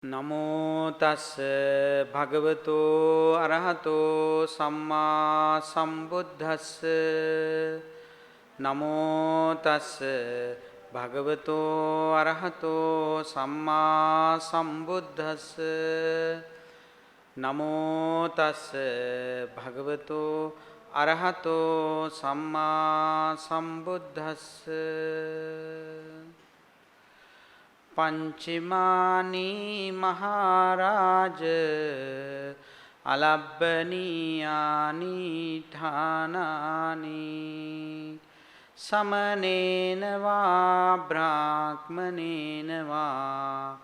නමෝ තස් භගවතෝ අරහතෝ සම්මා සම්බුද්දස්ස නමෝ තස් භගවතෝ අරහතෝ සම්මා සම්බුද්දස්ස නමෝ තස් භගවතෝ අරහතෝ සම්මා සම්බුද්දස්ස පංචමානි මහරජ අලබ්බනියානි ඨානානි සමනේන වා බ්‍රාහ්මනේන වා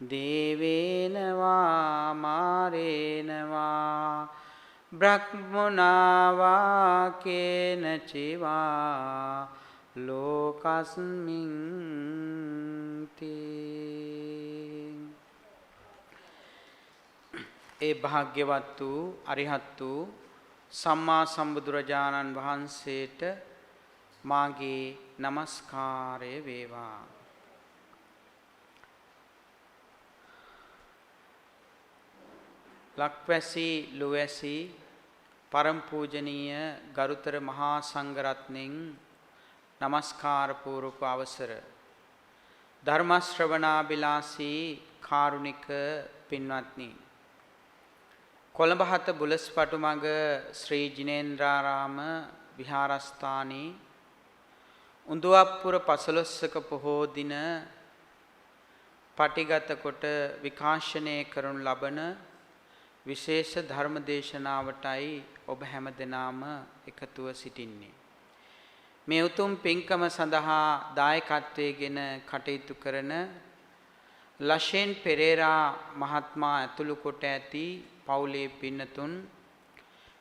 දේවේන වා මාරේන වා බ්‍රහ්මනා වා කේන චිවා ලෝකස්මින් ඒ භාග්‍යවත් වූ අරිහත් වූ සම්මා සම්බුදුරජාණන් වහන්සේට මාගේ নমස්කාරය වේවා. ලක්වැසි ලුවැසි පරම පූජනීය ගරුතර මහා සංඝරත්නයන් නමස්කාර පූර්වක අවසර ධර්ම ශ්‍රවණාබිලාසී කාරුණික පින්වත්නි, කොළඹ හත බුලස්පටු මඟ ශ්‍රී ජිනේන්ද්‍රාරාම විහාරස්ථානයේ උඳුවප්පුර 15ක පොහෝ දින පටිගත කොට විකාශනය කරනු ලබන විශේෂ ධර්ම දේශනාවටයි ඔබ හැම දෙනාම එකතුව සිටින්නේ. මේ උතුම් පින්කම සඳහා දායකත්වයෙන් කටයුතු කරන ලෂෙන් පෙරේරා මහත්මයා ඇතුළු කොට ඇති පවුලේ පින්නතුන්,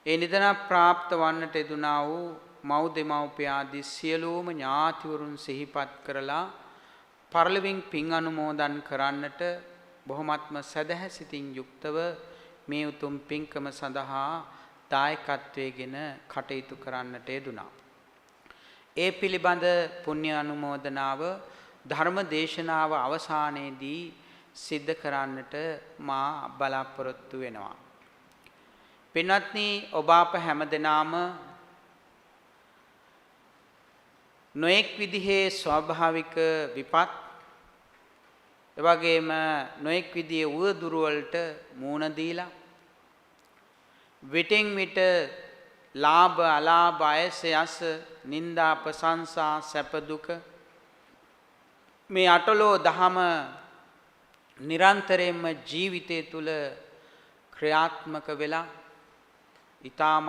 ඒ නිදන ප්‍රාප්ත වන්නට යෙදුනා වූ මව් දෙමව්පිය ආදී සියලුම ඥාතිවරුන් සිහිපත් කරලා පරලොවින් පින් අනුමෝදන් කරන්නට බොහොමත්ම සදහැසිතින් යුක්තව මේ උතුම් පින්කම සඳහා දායකත්වයෙන් කටයුතු කරන්නට යෙදුනා. ඒ පිළිබඳ පුණ්‍ය අනුමෝදනාව ධර්ම දේශනාව අවසානයේදී සිද්ධ කරන්නට මා බලාපොරොත්තු වෙනවා. පින්වත්නි, ඔබ අප හැමදෙනාම නොඑක් විදිහේ ස්වාභාවික විපත්, එවැගේම නොඑක් විදිහේ උවදුරු වලට මූණ දීලා විටින් විට ලාභ අලාභ අයස යස නිന്ദා ප්‍රශංසා සැප දුක මේ අටලෝ දහම නිරන්තරයෙන්ම ජීවිතය තුළ ක්‍රියාත්මක වෙලා ඊ타ත්ම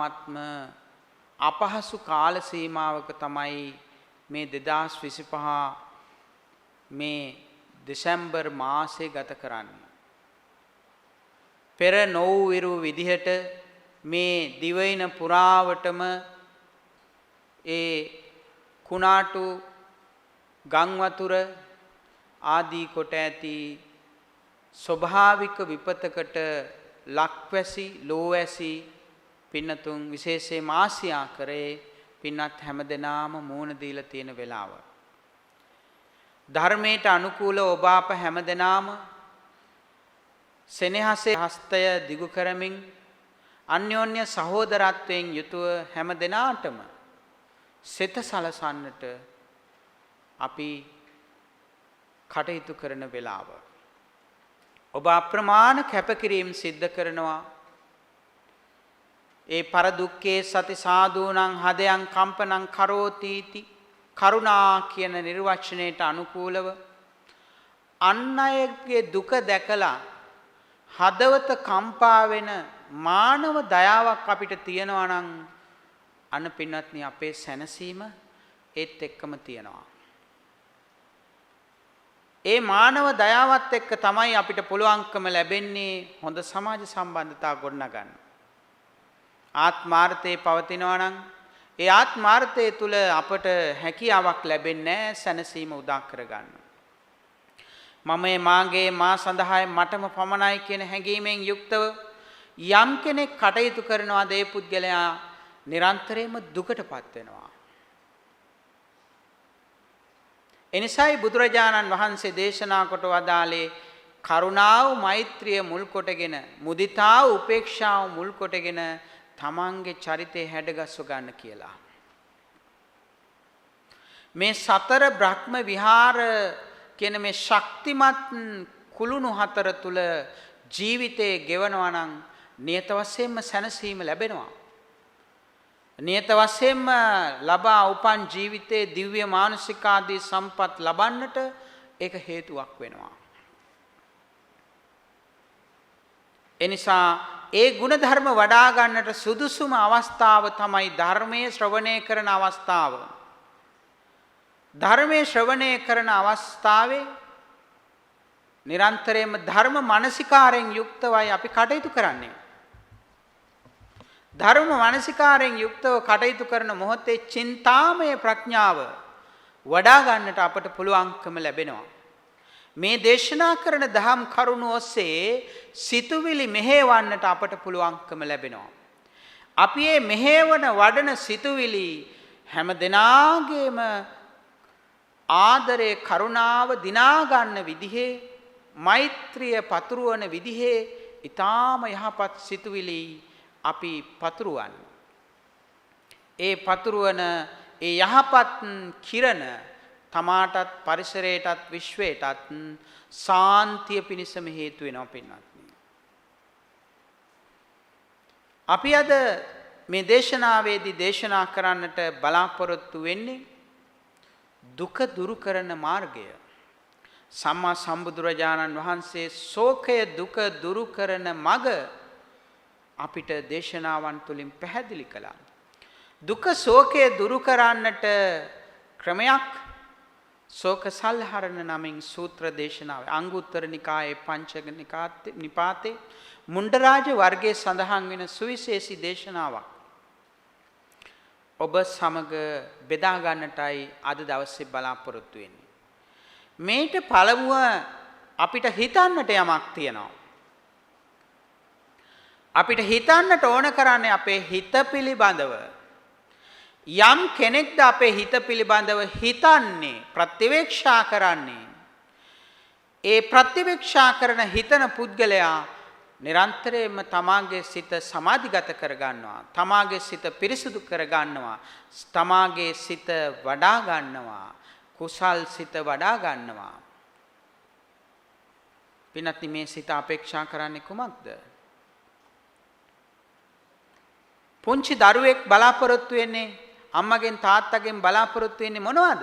අපහසු කාල සීමාවක තමයි මේ 2025 මේ දෙසැම්බර් මාසයේ ගත කරන්නේ. පෙර නොවුවිරු විදිහට මේ දිවයින පුරාවටම ඒ කුණාටු ගම් වතුර ආදී කොට ඇති ස්වභාවික විපතකට ලක්වැසි ලෝවැසි පින්නතුන් විශේෂයෙන්ම ආසියා කරේ පින්නත් හැමදෙනාම මූණ දීලා තියෙන වෙලාව. ධර්මයට අනුකූල ඔබ අප හැමදෙනාම සෙනෙහසේ හස්තය දිගු කරමින් අන්‍යෝන්‍ය සහෝදරත්වයෙන් යුතුව හැම දෙනාටම සිත සලසන්නට අපි කටයුතු කරන වෙලාව. ඔබ අප්‍රමාණ කැපකිරීම සිද්ධ කරනවා. ඒ පර දුක්ඛේ සති සාධූනං හදයන් කම්පනං කරෝතිති කරුණා කියන නිර්වචනයට අනුකූලව අන් අයගේ දුක දැකලා හදවත කම්පා වෙන මානව දයාවක් අපිට තියෙනවා නම් අන්න පින්වත්නි, අපේ සැනසීම ඒත් එක්කම තියෙනවා. ඒ මානව දයාවත් එක්ක තමයි අපිට පුළුවන්කම ලැබෙන්නේ හොඳ සමාජ සම්බන්ධතා ගොඩනගන්න. ආත්මාර්ථයේ පවතිනවා නම් ඒ ආත්මාර්ථය තුල අපට හැකියාවක් ලැබෙන්නේ සැනසීම උදා කරගන්න. මමයේ මාගේ මා සඳහායි මටම පමණයි කියන හැඟීමෙන් යුක්තව යම් කෙනෙක් කටයුතු කරනවාද ඒ පුද්ගලයා නිරන්තරයෙන්ම දුකටපත් වෙනවා. එනිසායි බුදුරජාණන් වහන්සේ දේශනා කොට වදාළේ කරුණාව මෛත්‍රිය මුල් කොටගෙන මුදිතාව උපේක්ෂාව මුල් කොටගෙන තමන්ගේ චරිතය හැඩගස්ව ගන්න කියලා. මේ සතර බ්‍රහ්ම විහාර කියන මේ ශක්තිමත් කුළුණු හතර තුල ජීවිතේ ගෙවනවා නම් නියත වශයෙන්ම සැනසීම ලැබෙනවා. නියත වශයෙන්ම ලබා උපන් ජීවිතයේ දිව්‍ය මානසික ආදී සම්පත් ලබන්නට ඒක හේතුවක් වෙනවා. එනිසා ඒ ගුණධර්ම වඩා ගන්නට සුදුසුම අවස්ථාව තමයි ධර්මයේ ශ්‍රවණය කරන අවස්ථාව. ධර්මයේ ශ්‍රවණය කරන අවස්ථාවේ නිරන්තරයෙන්ම ධර්ම මානසිකාරයෙන් යුක්තවයි අපි කටයුතු කරන්නේ. ධර්ම මානසිකාරයෙන් යුක්තව කටයුතු කරන මොහොතේ චින්තාමය ප්‍රඥාව වඩා ගන්නට අපට පුළුවන්කම ලැබෙනවා. මේ දේශනා කරන දහම් කරුණු ඔස්සේ සිතුවිලි මෙහෙවන්නට අපට පුළුවන්කම ලැබෙනවා. අපි මේ මෙහෙවන වඩන සිතුවිලි හැම දිනාගේම ආදරේ කරුණාව දිනා ගන්න විදිහේ මෛත්‍රිය පතුරවන විදිහේ ඊටාම යහපත් සිතුවිලි අපි පතුරවන්න. ඒ පතුරවන ඒ යහපත් කිරණ තමාටත් පරිසරයටත් විශ්වයටත් සාන්තිය පිණිසම හේතු වෙනවා පින්වත්නි. අපි අද මේ දේශනාවේදී දේශනා කරන්නට බලාපොරොත්තු වෙන්නේ දුක දුරු කරන මාර්ගය. සම්මා සම්බුදුරජාණන් වහන්සේ ශෝකය දුක දුරු කරන මඟ අපිට දේශනාවන් තුලින් පැහැදිලි කළා. දුක ශෝකය දුරු කරන්නට ක්‍රමයක් ශෝක සල්හරණ නමින් සූත්‍ර දේශනාවේ අංගුත්තර නිකායේ පංචක නිපාතේ මුණ්ඩරාජ වර්ගයේ සඳහන් වෙන සුවිශේෂී දේශනාවක් ඔබ සමග බෙදා ගන්නටයි අද දවසේ බලාපොරොත්තු වෙන්නේ. මේට පළමුව අපිට හිතන්නට යමක් තියෙනවා. අපිට හිතන්නට ඕන කරන්නේ අපේ හිත පිළිබඳව. යම් කෙනෙක්ද අපේ හිත පිළිබඳව හිතන්නේ ප්‍රතිවේක්ෂා කරන්නේ. ඒ ප්‍රතිවේක්ෂා කරන හිතන පුද්ගලයා නිරන්තරයෙන්ම තමාගේ සිත සමාධිගත කර ගන්නවා. තමාගේ සිත පිරිසුදු කර ගන්නවා. තමාගේ සිත වඩා ගන්නවා. කුසල් සිත වඩා ගන්නවා. පින්වත්නි මේ සිත අපේක්ෂා කරන්නේ කුමක්ද? පුංචි දරුවෙක් බලාපොරොත්තු වෙන්නේ අම්මගෙන් තාත්තගෙන් බලාපොරොත්තු වෙන්නේ මොනවද?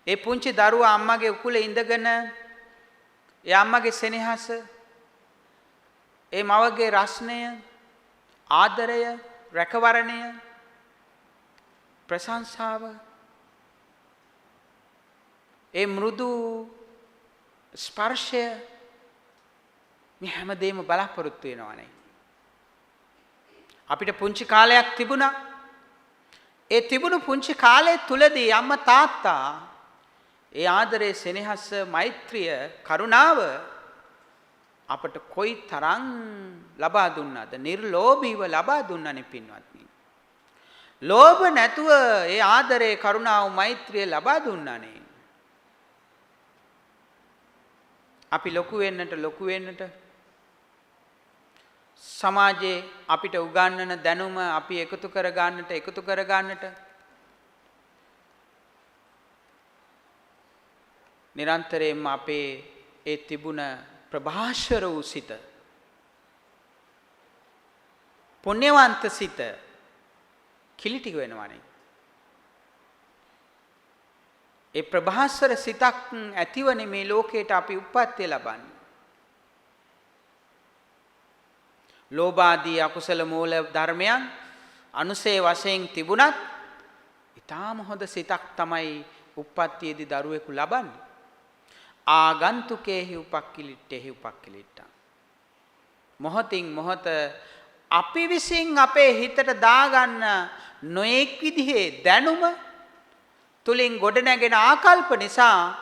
ඒ පුංචි දරුවා අම්මගේ උකුලේ ඉඳගෙන ඒ අම්මගේ සෙනෙහස, ඒ මවගේ රස්නය, ආදරය, රැකවරණය, ප්‍රශංසාව, ඒ මෘදු ස්පර්ශය මේ හැමදේම බලාපොරොත්තු වෙනවානේ. අපිට පුංචි කාලයක් තිබුණා. ඒ තිබුණු පුංචි කාලය තුලදී අම්මා තාත්තා ඒ ආදරේ, සෙනෙහස, මෛත්‍රිය, කරුණාව අපට කොයි තරම් ලබා දුන්නාද? නිර්ලෝභීව ලබා දුන්නානේ පින්වත්නි. ලෝභ නැතුව ඒ ආදරේ, කරුණාව, මෛත්‍රිය ලබා දුන්නානේ. අපි ලොකු වෙන්නට සමාජයේ අපිට උගන්වන දැනුම අපි එකතු කර ගන්නට නිරන්තරයෙන්ම අපේ ඒ තිබුණ ප්‍රභාෂර වූ සිත, පුණ්‍යවන්ත සිත කිලිටි වෙනවනේ. ඒ ප්‍රභාස්වර සිතක් ඇතිවනේ මේ ලෝකයට අපි උප්පත්තිය ලබන්නේ. ලෝභාදී අකුසල මූල ධර්මයන් අනුසේ වශයෙන් තිබුණත් ඊටාම හොඳ සිතක් තමයි උප්පත්තියේදී දරුවෙකු ලබන්නේ. ආගන්තුකේහි උපක්ඛිලිට්ඨේහි උපක්ඛිලිට්ඨං. මොහොතින් මොහොත අපි විසින් අපේ හිතට දාගන්න නොඑක් විදිහේ දැනුම තුලින් ගොඩනැගෙන ආකල්ප නිසා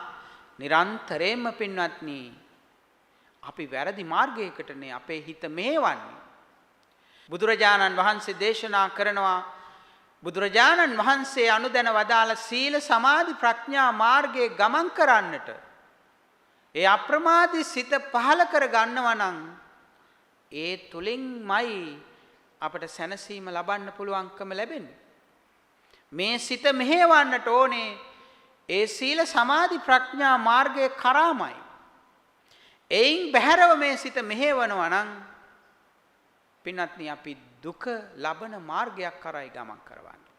නිරන්තරයෙන්ම පින්වත්නි අපි වැරදි මාර්ගයකටනේ අපේ හිත මේවන්නේ. බුදුරජාණන් වහන්සේ දේශනා කරනවා, බුදුරජාණන් වහන්සේ අනුදැන වදාළ සීල සමාධි ප්‍රඥා මාර්ගයේ ගමන් කරන්නට ඒ අප්‍රමාදී සිත පහල කර ගන්නවා නම් ඒ තුලින්මයි අපට සැනසීම ලබන්න පුළුවන්කම ලැබෙන්නේ. මේ සිත මෙහෙවන්නට ඕනේ ඒ සීල සමාධි ප්‍රඥා මාර්ගයේ කරාමයි. එයින් බැහැරව මේ සිත මෙහෙවනවා නම් පින්වත්නි අපි දුක ලබන මාර්ගයක් කරයි ගමන් කරවන්නේ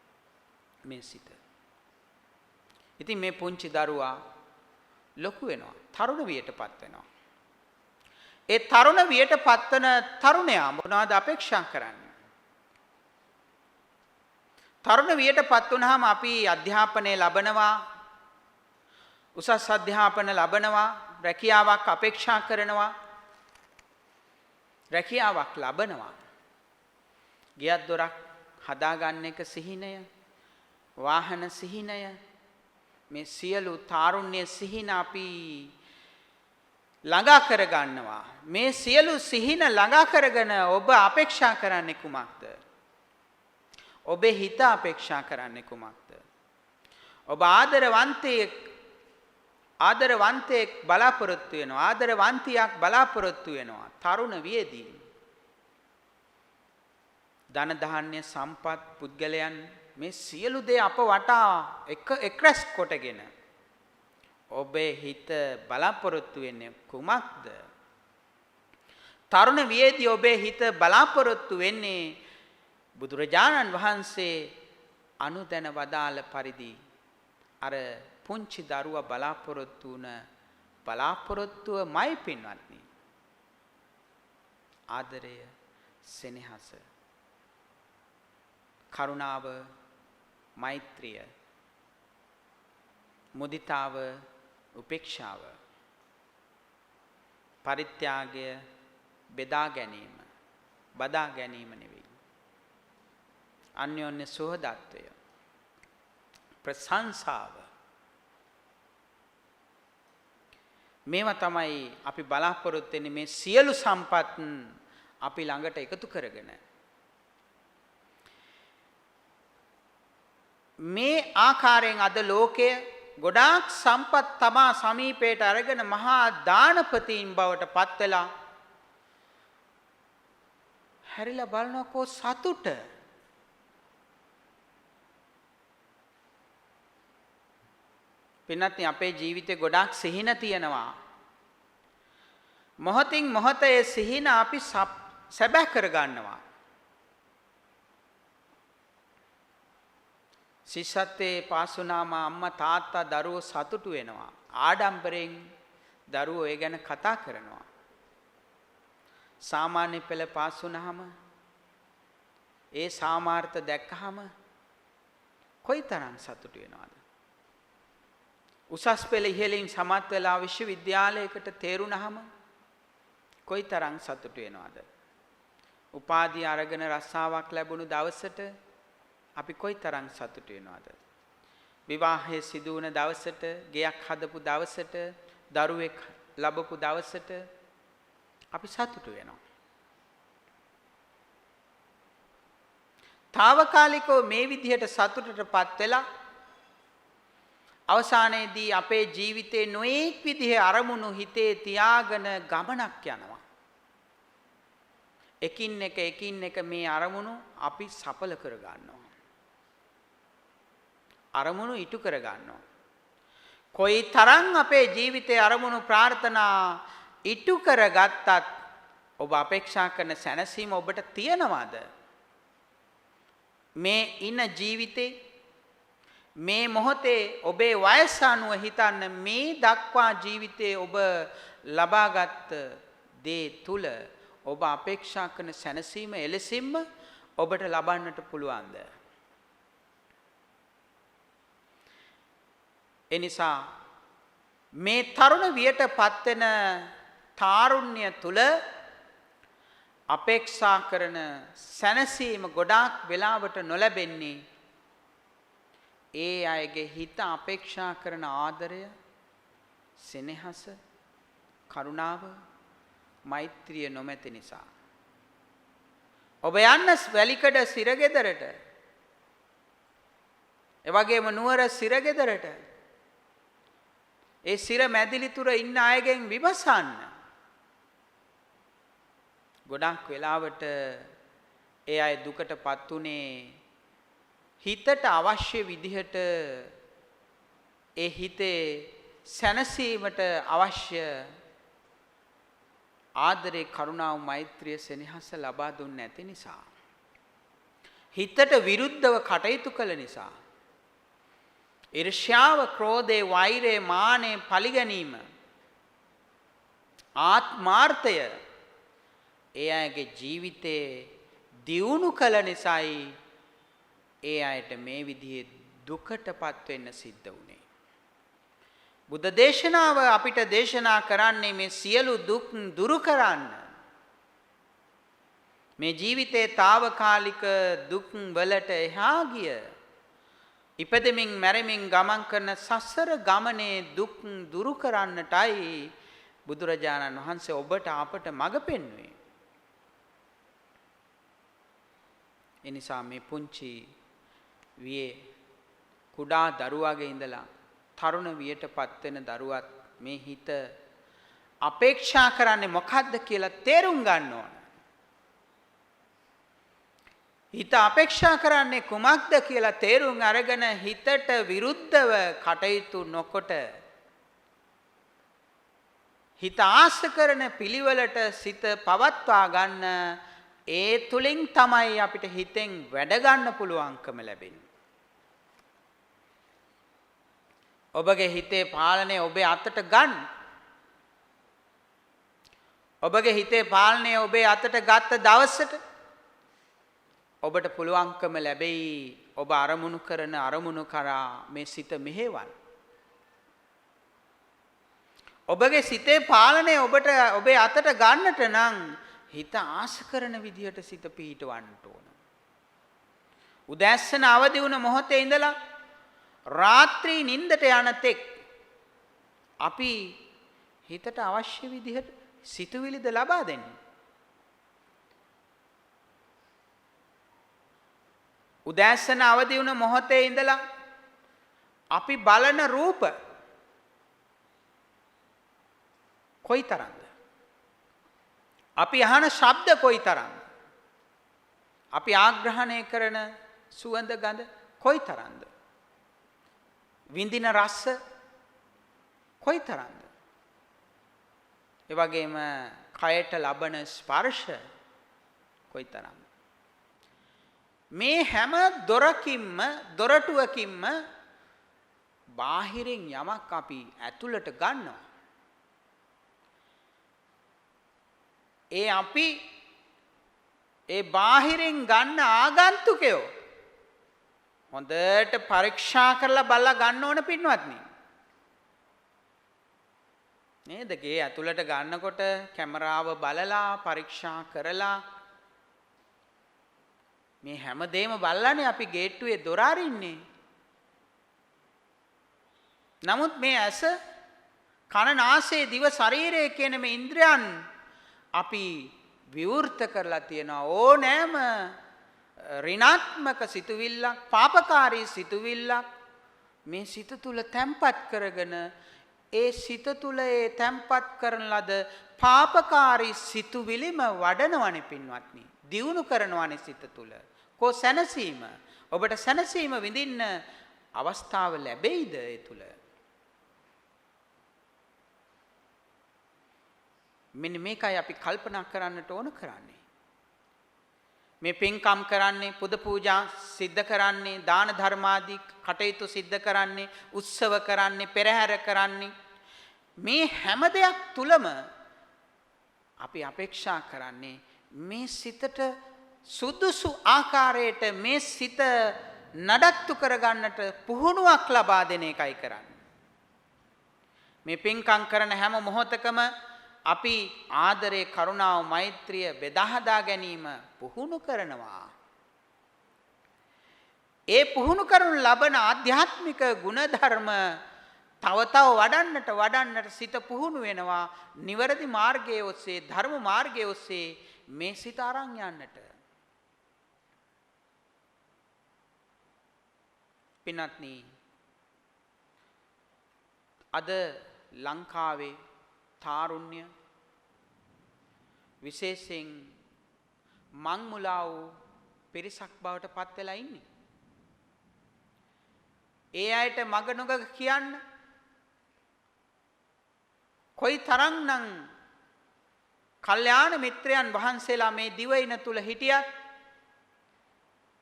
මේ සිත. ඉතින් මේ පුංචි දරුවා ලොකු වෙනවා, තරුණ වියටපත් වෙනවා. ඒ තරුණ වියටපත් වෙන තරුණයා මොනවද අපේක්ෂා කරන්නේ? තරුණ වියටපත් වුනහම අපි අධ්‍යාපනය ලබනවා, උසස් අධ්‍යාපන ලබනවා, රැකියාවක් අපේක්ෂා කරනවා, රැකියාවක් ලබනවා. ගියක් දොරක් හදාගන්න එක සිහිනය, වාහන සිහිනය, මේ සියලු තාරුණ්‍ය සිහින අපි ළඟා කර ගන්නවා. මේ සියලු සිහින ළඟා කරගෙන ඔබ අපේක්ෂා කරන්නේ කුමක්ද? ඔබේ හිත අපේක්ෂා කරන්නේ කුමක්ද? ඔබ ආදරවන්තයෙක් බලාපොරොත්තු වෙනවා, ආදරවන්තියක් බලාපොරොත්තු වෙනවා. තරුණ වියේදී ධන ධාන්‍ය සම්පත් පුද්ගලයන් මේ සියලු දේ අප වටා එක්රැස් කොටගෙන ඔබේ හිත බලාපොරොත්තු වෙන්නේ කුමක්ද? තරුණ වියේදී ඔබේ හිත බලාපොරොත්තු වෙන්නේ බුදුරජාණන් වහන්සේ අනුදැන වදාළ පරිදි අර පුංචි දරුවා බලාපොරොත්තු වුණ බලාපොරොත්තුවමයි පින්වත්නි. ආදරය, සෙනෙහස, කරුණාව, මෛත්‍රිය, මුදිතාව, උපේක්ෂාව, පරිත්‍යාගය, බෙදා ගැනීම, බදා ගැනීම නෙවෙයි. අන්‍යෝන්‍ය සුහදත්වය, ප්‍රශංසාව, මේවා තමයි අපි බලාපොරොත්තු වෙන්නේ. මේ සියලු සම්පත් අපි ළඟට එකතු කරගෙන මේ ආකාරයෙන් අද ලෝකය ගොඩාක් සම්පත් තමා සමීපයට අරගෙන මහා දානපතීන් බවට පත් වෙලා හැරිලා බලනකො සතුට. පින්වත්නි අපේ ජීවිතේ ගොඩාක් සිහින තියෙනවා. මොහොතින් මොහොත ඒ සිහින අපි සැබෑ කර ගන්නවා. ශිෂ්‍යත්වයේ පාස් වුණාම අම්මා තාත්තා දරුවෝ සතුටු වෙනවා. ආඩම්බරෙන් දරුවෝ ඒ ගැන කතා කරනවා. සාමාන්‍ය පෙළ පාස් වුණාම ඒ සාමාර්ථ දැක්කහම කොයිතරම් සතුටු වෙනවද? උසස් පෙළ ඉහළින් සමත් වෙලා විශ්වවිද්‍යාලයකට තේරුණාම කොයිතරම් සතුටු වෙනවද? උපාධිය අරගෙන රස්සාවක් ලැබුණු දවසට අපි කොයිතරම් සතුටු වෙනවද? විවාහයේ සිදු වුණ දවසට, ගෙයක් හදපු දවසට, දරුවෙක් ලැබපු දවසට අපි සතුටු වෙනවා. తాවකාලිකව මේ විදිහට සතුටටපත් වෙලා අවසානයේදී අපේ ජීවිතේ නොඑක් විදිහේ අරමුණු හිතේ තියාගෙන ගමනක් යනවා. එකින් එක මේ අරමුණු අපි සඵල කර ගන්නවා. අරමුණු ඉටු කර ගන්නවා. කොයි තරම් අපේ ජීවිතේ අරමුණු ප්‍රාර්ථනා ඉටු කරගත්තත් ඔබ අපේක්ෂා කරන සැනසීම ඔබට තියනවාද? මේ ඉන ජීවිතේ මේ මොහොතේ ඔබේ වයස අනුව හිතන්න මේ දක්වා ජීවිතේ ඔබ ලබාගත් දේ තුල ඔබ අපේක්ෂා කරන සැනසීම එලෙසින්ම ඔබට ලබන්නට පුළුවන්ද? එනිසා මේ තරුණ වියටපත් වෙන තාරුණ්‍ය තුල අපේක්ෂා කරන සැනසීම ගොඩාක් වෙලාවට නොලැබෙන්නේ ඒ අයගේ හිත අපේක්ෂා කරන ආදරය, සෙනෙහස, කරුණාව, මෛත්‍රිය නොමැති නිසා. ඔබ යන්න වැලිකඩ සිරගෙදරට, එවැගේම නුවර සිරගෙදරට, ඒ සිර මැදිලි තුර ඉන්න අයගෙන් විමසන්න. ගොඩක් වෙලාවට ඒ අය දුකටපත් උනේ හිතට අවශ්‍ය විදිහට ඒ හිතේ සැනසීමට අවශ්‍ය ආදරේ කරුණාව මෛත්‍රිය සෙනෙහස ලබා දුන්නේ නැති නිසා. හිතට විරුද්ධව කටයුතු කළ නිසා. ඊර්ෂ්‍යාව, ක්‍රෝධේ, වෛරේ, මානේ, පලිගැනීම, ආත්මාර්ථය ඒ අයගේ ජීවිතේ දියුණු කළ නිසායි ඒ අයට මේ විදිහේ දුකටපත් වෙන්න සිද්ධ වුණේ. බුද්ධ දේශනාව අපිට දේශනා කරන්නේ මේ සියලු දුක් දුරු කරන්න. මේ ජීවිතේ తాවකාලික දුක් වලට එහා ගිය ඉපදෙමින් මැරෙමින් ගමන් කරන සසර ගමනේ දුක් දුරු කරන්නටයි බුදුරජාණන් වහන්සේ ඔබට අපට මඟ පෙන්වුවේ. ඒ නිසා මේ පුංචි වියේ කුඩා දරුවාගේ ඉඳලා තරුණ වියටපත් වෙන දරුවත් මේ හිත අපේක්ෂා කරන්නේ මොකද්ද කියලා තේරුම් ගන්න ඕන. හිත අපේක්ෂා කරන්නේ කුමක්ද කියලා තේරුම් අරගෙන හිතට විරුද්ධව කටයුතු නොකොට හිත ආස කරන පිළිවෙලට සිත පවත්වා ගන්න. ඒ තුලින් තමයි අපිට හිතෙන් වැඩ ගන්න පුළුවන්කම ලැබෙන්නේ. ඔබගේ හිතේ පාලනය ඔබේ අතට ගන්න. ඔබගේ හිතේ පාලනය ඔබේ අතට ගත්ත දවසට ඔබට පුළුවන්කම ලැබෙයි ඔබ අරමුණු කරන අරමුණු කරා මේ සිත මෙහෙවන්න. ඔබගේ සිතේ පාලනය ඔබට ඔබේ අතට ගන්නට නම් හිත ආස කරන විදිහට සිත පිහිටවන්න ඕන. උදෑසන අවදි වුණ මොහොතේ ඉඳලා රාත්‍රී නිින්දට යන තෙක් අපි හිතට අවශ්‍ය විදිහට සිතුවිලිද ලබා දෙන්නේ. උදෑසන අවදි වුණ මොහොතේ ඉඳලා අපි බලන රූප කොයිතරම්ද? අපි අහන ශබ්ද කොයිතරම්ද? අපි ආග්‍රහණය කරන සුවඳ ගඳ කොයිතරම්ද? විඳින රස කොයිතරම්ද? ඒ වගේම කයට ලබන ස්පර්ශ කොයිතරම්ද? මේ හැම දොරටුවකින්ම බාහිරින් යමක් අපි ඇතුළට ගන්නවා. අපි ඒ බාහිරින් ගන්න ආගන්තුකයෝ හොඳට පරීක්ෂා කරලා බලලා ගන්න ඕන පින්වත්නි. නේද? ගේ ඇතුළට ගන්නකොට කැමරාව බලලා පරීක්ෂා කරලා මේ හැමදේම බලලානේ අපි ගේට්ටුවේ දොර අරින්නේ. නමුත් මේ ඇස, කන, නාසය, දිව, ශරීරය කියන මේ ඉන්ද්‍රයන් අපි විවෘත කරලා තියනවා. ඕනෑම ඍණාත්මක සිතුවිල්ලක්, පාපකාරී සිතුවිල්ලක් මේ සිත තුල තැම්පත් කරගෙන ඒ සිත තුල ඒ තැම්පත් කරන ලද පාපකාරී සිතුවිලිම වඩනවනේ පින්වත්නි. දියුණු කරනවනේ සිත තුල. කෝ සැනසීම? ඔබට සැනසීම විඳින්න අවස්ථාව ලැබෙයිද ඒ තුල? මෙන්න මේකයි අපි කල්පනා කරන්නට ඕන කරන්නේ. මේ පින්කම් කරන්නේ, පුද පූජා සිද්ධ කරන්නේ, දාන ධර්මාදී කටයුතු සිද්ධ කරන්නේ, උත්සව කරන්නේ, පෙරහැර කරන්නේ, මේ හැම දෙයක් තුලම අපි අපේක්ෂා කරන්නේ මේ සිතට සුදුසු ආකාරයට මේ සිත නඩත්තු කරගන්නට පුහුණුවක් ලබා දෙන එකයි කරන්නේ. මේ පින්කම් කරන හැම මොහොතකම අපි ආදරේ, කරුණාව, මෛත්‍රිය බෙදා හදා ගැනීම පුහුණු කරනවා. ඒ පුහුණු කරනු ලබන ආධ්‍යාත්මික ගුණධර්ම තව වඩන්නට සිත පුහුණු වෙනවා. නිවැරදි මාර්ගයේ ඔස්සේ, ධර්ම මාර්ගයේ ඔස්සේ මේ සිත අරන් යන්නට. පින්වත්නි, අද ලංකාවේ තාරුණ්‍ය විශේෂයෙන් මං මුලා වූ පිරිසක් බවට පත් වෙලා ඉන්නේ. ඒ අයට මග නොග කියන්න කොයි තරම්නම් කල්යාණ මිත්‍රයන් වහන්සේලා මේ දිවයින තුල හිටියත්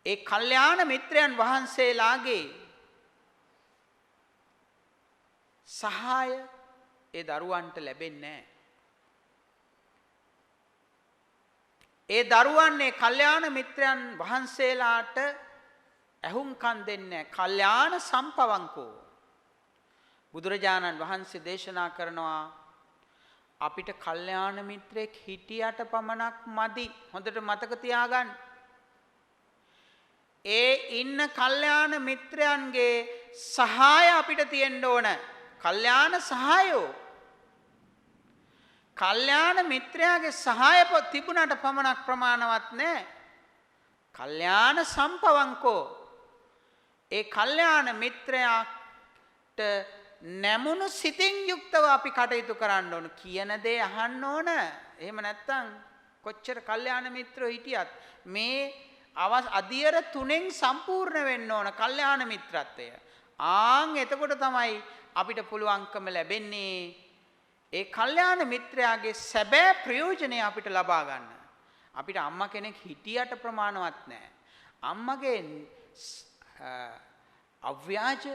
ඒ කල්යාණ මිත්‍රයන් වහන්සේලාගේ සහාය ඒ දරුවන්ට ලැබෙන්නේ නැහැ. ඒ දරුවන්නේ කල්යාණ මිත්‍රයන් වහන්සේලාට ඇහුම්කන් දෙන්නේ නැහැ. කල්යාණ සම්පවංකෝ බුදුරජාණන් වහන්සේ දේශනා කරනවා අපිට කල්යාණ මිත්‍රෙක් හිටියට පමණක් මදි. හොඳට මතක තියාගන්න. ඒ ඉන්න කල්යාණ මිත්‍රයන්ගේ සහාය අපිට තියෙන්න ඕන. කල්යාණ සහායෝ. කල්යාණ මිත්‍රයාගේ සහාය තිබුණාට පමණක් ප්‍රමාණවත් නැහැ. කල්යාණ සම්පවංකෝ. ඒ කල්යාණ මිත්‍රයාට නැමුණු සිතින් යුක්තව අපි කටයුතු කරන්න ඕන. කියන දේ අහන්න ඕන. එහෙම නැත්නම් කොච්චර කල්යාණ මිත්‍රෝ හිටියත් මේ අධියර තුනෙන් සම්පූර්ණ වෙන්න ඕන කල්යාණ මිත්‍රත්වය. එතකොට තමයි අපිට පුළුවන්කම ලැබෙන්නේ ඒ කල්යාණ මිත්‍රයාගේ සැබෑ ප්‍රයෝජනය අපිට ලබා ගන්න. අපිට අම්මා කෙනෙක් හිටියට ප්‍රමාණවත් නැහැ. අම්මගේ අව්‍යාජ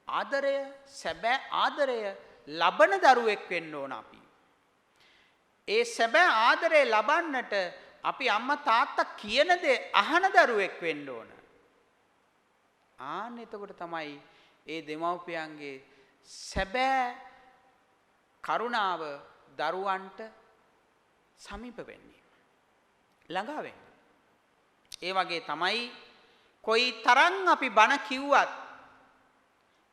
ආදරය සැබෑ ආදරය ලබන දරුවෙක් වෙන්න ඕන අපි. ඒ සැබෑ ආදරය ලබන්නට අපි අම්මා තාත්තා කියන දේ අහන දරුවෙක් වෙන්න ඕන. එතකොට තමයි ඒ දෙමව්පියන්ගේ සැබෑ කරුණාව දරුවන්ට සමීප වෙන්නේ. ළඟා වෙන්නේ. ඒ වගේ තමයි කොයි තරම් අපි බණ කිව්වත්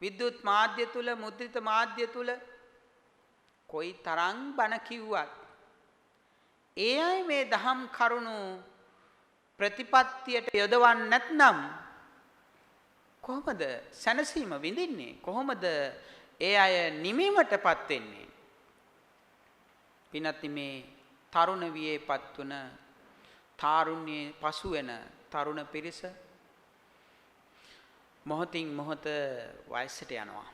විද්‍යුත් මාධ්‍ය තුල මුද්‍රිත මාධ්‍ය තුල කොයි තරම් බණ කිව්වත් ඒ අය මේ දහම් කරුණු ප්‍රතිපත්තියට යොදවන්නේ නැත්නම් කොහොමද සැනසීම විඳින්නේ? කොහොමද ඒ අය නිමීමටපත් වෙන්නේ? පින්වත්නි මේ තරුණ වියේපත් වුණ තාරුණ්‍යයේ පසු වෙන තරුණ පිරිස මොහොතින් මොහොත වයසට යනවා.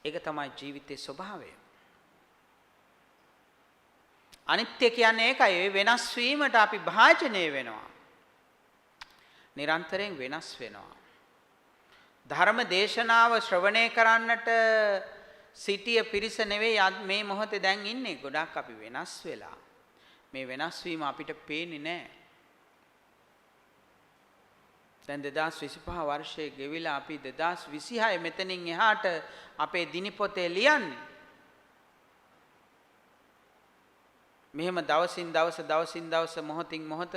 ඒක තමයි ජීවිතයේ ස්වභාවය. අනිත්‍ය කියන්නේ ඒකයි. වෙනස් වීමට අපි භාජනය වෙනවා. නිරන්තරයෙන් වෙනස් වෙනවා. ධර්ම දේශනාව ශ්‍රවණය කරන්නට සිටිය පිරිස නෙවෙයි මේ මොහොතේ දැන් ඉන්නේ. ගොඩක් අපි වෙනස් වෙලා. මේ වෙනස් වීම අපිට පේන්නේ නැහැ. දැන් 2025 වර්ෂයේ ගෙවිලා අපි 2026 මෙතනින් එහාට අපේ දිනපොතේ ලියන්නේ. මෙහෙම දවසින් දවස මොහොතින් මොහොත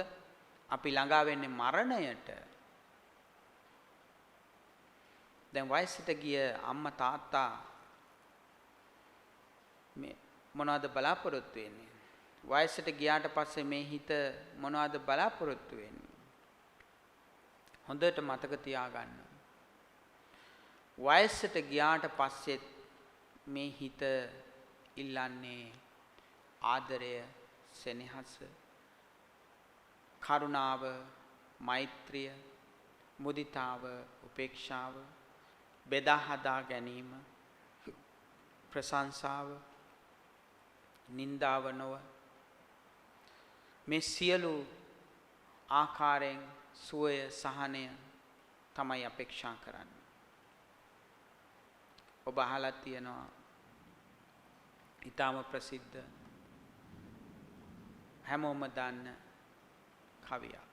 අපි ළඟා වෙන්නේ මරණයට. දැන් වයසට ගිය අම්මා තාත්තා මේ මොනවද බලාපොරොත්තු වෙන්නේ? වයසට ගියාට පස්සේ මේ හිත මොනවද බලාපොරොත්තු වෙන්නේ? හොඳට මතක තියාගන්න. වයසට ගියාට පස්සෙත් මේ හිත ඉල්ලන්නේ ආදරය, සෙනෙහස, කරුණාව, මෛත්‍රිය, මුදිතාව, උපේක්ෂාව, බෙදා හදා ගැනීම, ප්‍රශංසාව, නින්දාව නොව මේ සියලු ආකාරයෙන් සුවය සහනය තමයි අපේක්ෂා කරන්නේ. ඔබ අහලා තියෙනවා ඊටම ප්‍රසිද්ධ හැමෝම දන්න කවියක්.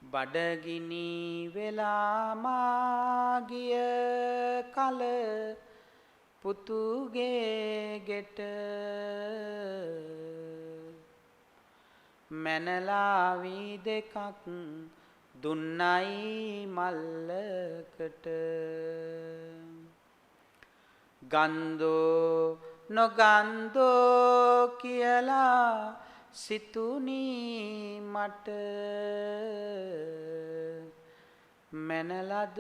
බඩගිනි වෙලා මාගිය කල පුතුගේ ගෙට මැනලා වී දෙකක් දුන්නයි මල්ලකට ගන්දෝ නොගන්දෝ කියලා සිතුනි මට මැනලද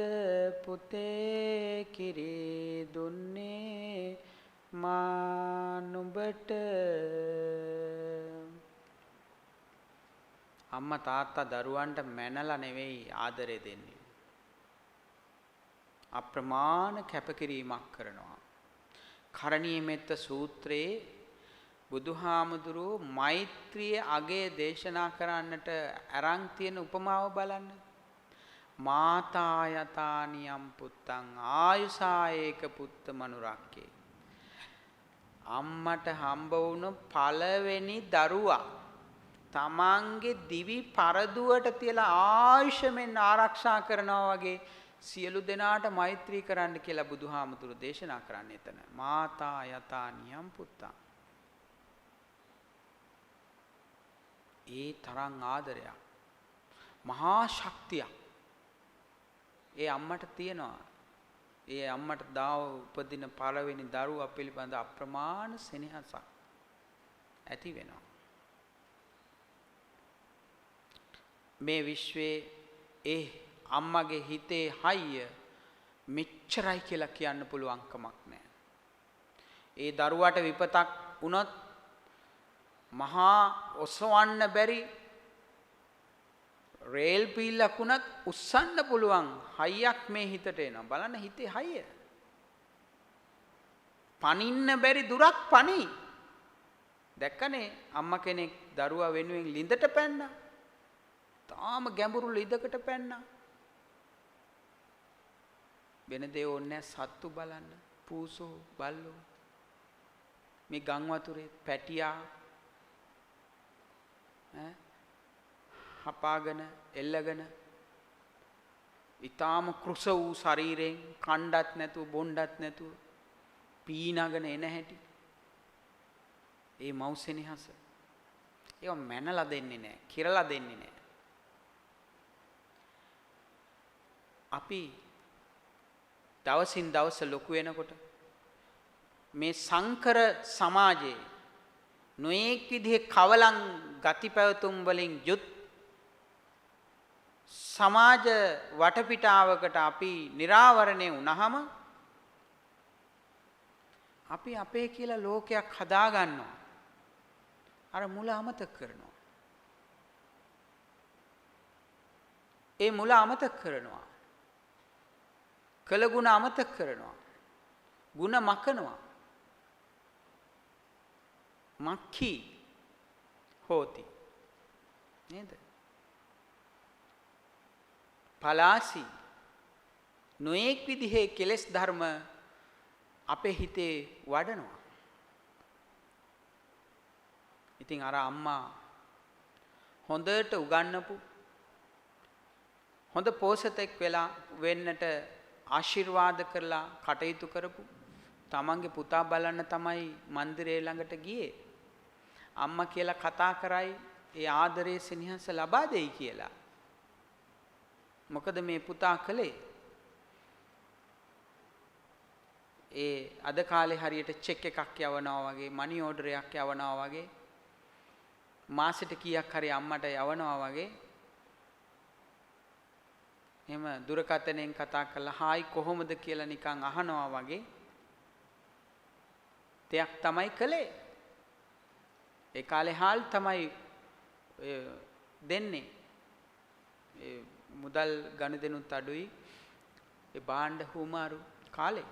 පුතේ කිරි දුන්නේ මා නුඹට. අම්මා තාත්තා දරුවන්ට මැනලා නෙවෙයි ආදරය දෙන්නේ. අප්‍රමාණ කැපකිරීමක් කරනවා. කරණීය මෙත්ත සූත්‍රයේ බුදුහාමුදුරුවෝ මෛත්‍රිය අගය දේශනා කරන්නට අරන් තියෙන උපමාව බලන්න. මාතා යතානියම් පුත්තං ආයුසායේක පුත්ත මනුරක්කේ. අම්මට හම්බ වුණු පළවෙනි දරුවා තමන්ගේ දිවි පරදුවට තියලා ආයුෂයෙන් ආරක්ෂා කරනවා වගේ සියලු දෙනාට මෛත්‍රී කරන්න කියලා බුදුහාමුදුරුවෝ දේශනා කරන්නේ එතන. මාතා යතානියම් පුත්තං. ඒ තරම් ආදරයක්, මහා ශක්තියක් ඒ අම්මට තියෙනවා. ඒ අම්මට දාව උපදින පළවෙනි දරුවා පිළිබඳ අප්‍රමාණ සෙනෙහසක් ඇති වෙනවා. මේ විශ්වයේ ඒ අම්මගේ හිතේ හයිය මෙච්චරයි කියලා කියන්න පුළුවන් කමක් නැහැ. ඒ දරුවාට විපතක් වුණොත් මහා ඔසවන්න බැරි රේල් පීල්ලක් වුණත් උස්සන්න පුළුවන් හයියක් මේ හිතට එනවා. බලන්න හිතේ හයිය. පනින්න බැරි දුරක් පනි. දැක්කනේ අම්මා කෙනෙක් දරුවා වෙනුවෙන් ළිඳට පැන්නා. තාම ගැඹුරු ළිඳකට පැන්නා. වෙන දේ ඕනේ සත්තු බලන්න, පූසෝ, බල්ලෝ. මේ ගම් වතුරේ පැටියා හපාගෙන එල්ලගෙන ඊටාම කෘෂ වූ ශරීරයෙන් කණ්ඩත් නැතුව බොණ්ඩත් නැතුව පීනගෙන එන හැටි. ඒ මෞසෙනිහස ඒව මැනලා දෙන්නේ නැහැ, කිරලා දෙන්නේ නැහැ. අපි දවසින් දවස ලොකු වෙනකොට මේ සංකර සමාජයේ නොඑක් විදිහේ කවලම් ගති පැවතුම් වලින් යුත් සමාජ වටපිටාවකට අපි निराවරණය වුණාම අපි අපේ කියලා ලෝකයක් හදා ගන්නවා. අර මුල අමතක කරනවා. ඒ මුල අමතක කරනවා. කළගුණ අමතක කරනවා. ಗುಣ මකනවා. මක්ඛි හෝති නේද? පලාසි නොඑක් විදිහේ කෙලෙස් ධර්ම අපේ හිතේ වඩනවා. ඉතින් අර අම්මා හොඳට උගන්වපු හොඳ පෝෂතෙක් වෙලා වෙන්නට ආශිර්වාද කරලා කටයුතු කරපු තමන්ගේ පුතා බලන්න තමයි මන්දිරේ ළඟට ගියේ. අම්මා කියලා කතා කරයි ඒ ආදරයේ සෙනෙහස ලබා දෙයි කියලා. මොකද මේ පුතා කළේ? ඒ අද කාලේ හරියට චෙක් එකක් යවනවා වගේ, මනි ඕඩර් එකක් යවනවා වගේ, මාසෙට කීයක් හරි අම්මට යවනවා වගේ. එහෙම දුරකථනයෙන් කතා කරලා හායි කොහොමද කියලා නිකන් අහනවා වගේ දෙයක් තමයි කළේ. ඒ කාලේ හාල් තමයි දෙන්නේ. ඒ මුදල් ගනුදෙනුත් අඩුයි. ඒ බාණ්ඩ හුමාරු කාලේ.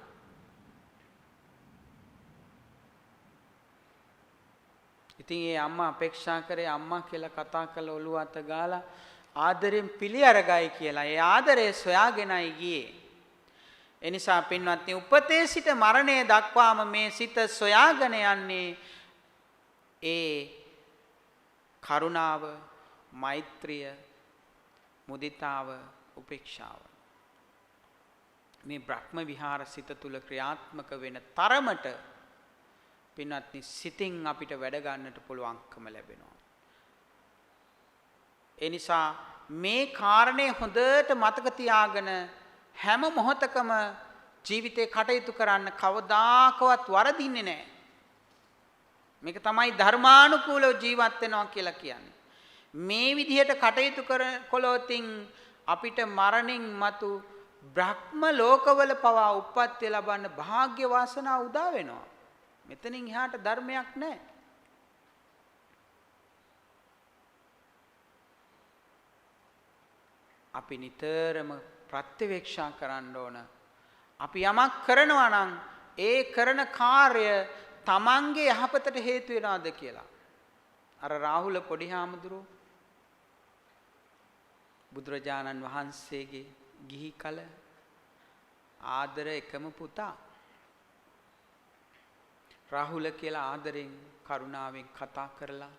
ඉතින් ඒ අම්මා අපේක්ෂා කරේ අම්මා කියලා කතා කරලා ඔළුව අත ගාලා ආදරෙන් පිළි අරගයි කියලා. ඒ ආදරය සොයාගෙනයි ගියේ. එනිසා පින්වත්නි උපතේ සිට මරණය දක්වාම මේ සිත සොයාගෙන යන්නේ ඒ කරුණාව, මෛත්‍රිය, මුදිතාව, උපේක්ෂාව. මේ බ්‍රහ්ම විහාර සිත තුල ක්‍රියාත්මක වෙන තරමට පින්වත්නි සිතින් අපිට වැඩ ගන්නට පුළුවන්කම ලැබෙනවා. එනිසා මේ කාරණේ හොඳට මතක තියාගෙන හැම මොහොතකම ජීවිතේ කටයුතු කරන්න කවදාකවත් වරදින්නේ නැහැ. මේක තමයි ධර්මානුකූලව ජීවත් වෙනවා කියලා කියන්නේ. මේ විදිහට කටයුතු කළොතින් අපිට මරණින් මතු බ්‍රහ්ම ලෝකවල පවා උප්පත්ති ලබන්න වාග්ය වාසනාව උදා වෙනවා. මෙතනින් එහාට ධර්මයක් නැහැ. අපි නිතරම ප්‍රත්‍යවේක්ෂා කරන්න ඕන. අපි යමක් කරනවා නම් ඒ කරන කාර්ය තමන්ගේ යහපතට හේතු වෙනවද කියලා. අර රාහුල පොඩි හාමුදුරුවෝ බුදුරජාණන් වහන්සේගේ ගිහි කල ආදර එකම පුතා රාහුල කියලා ආදරෙන් කරුණාවෙන් කතා කරලා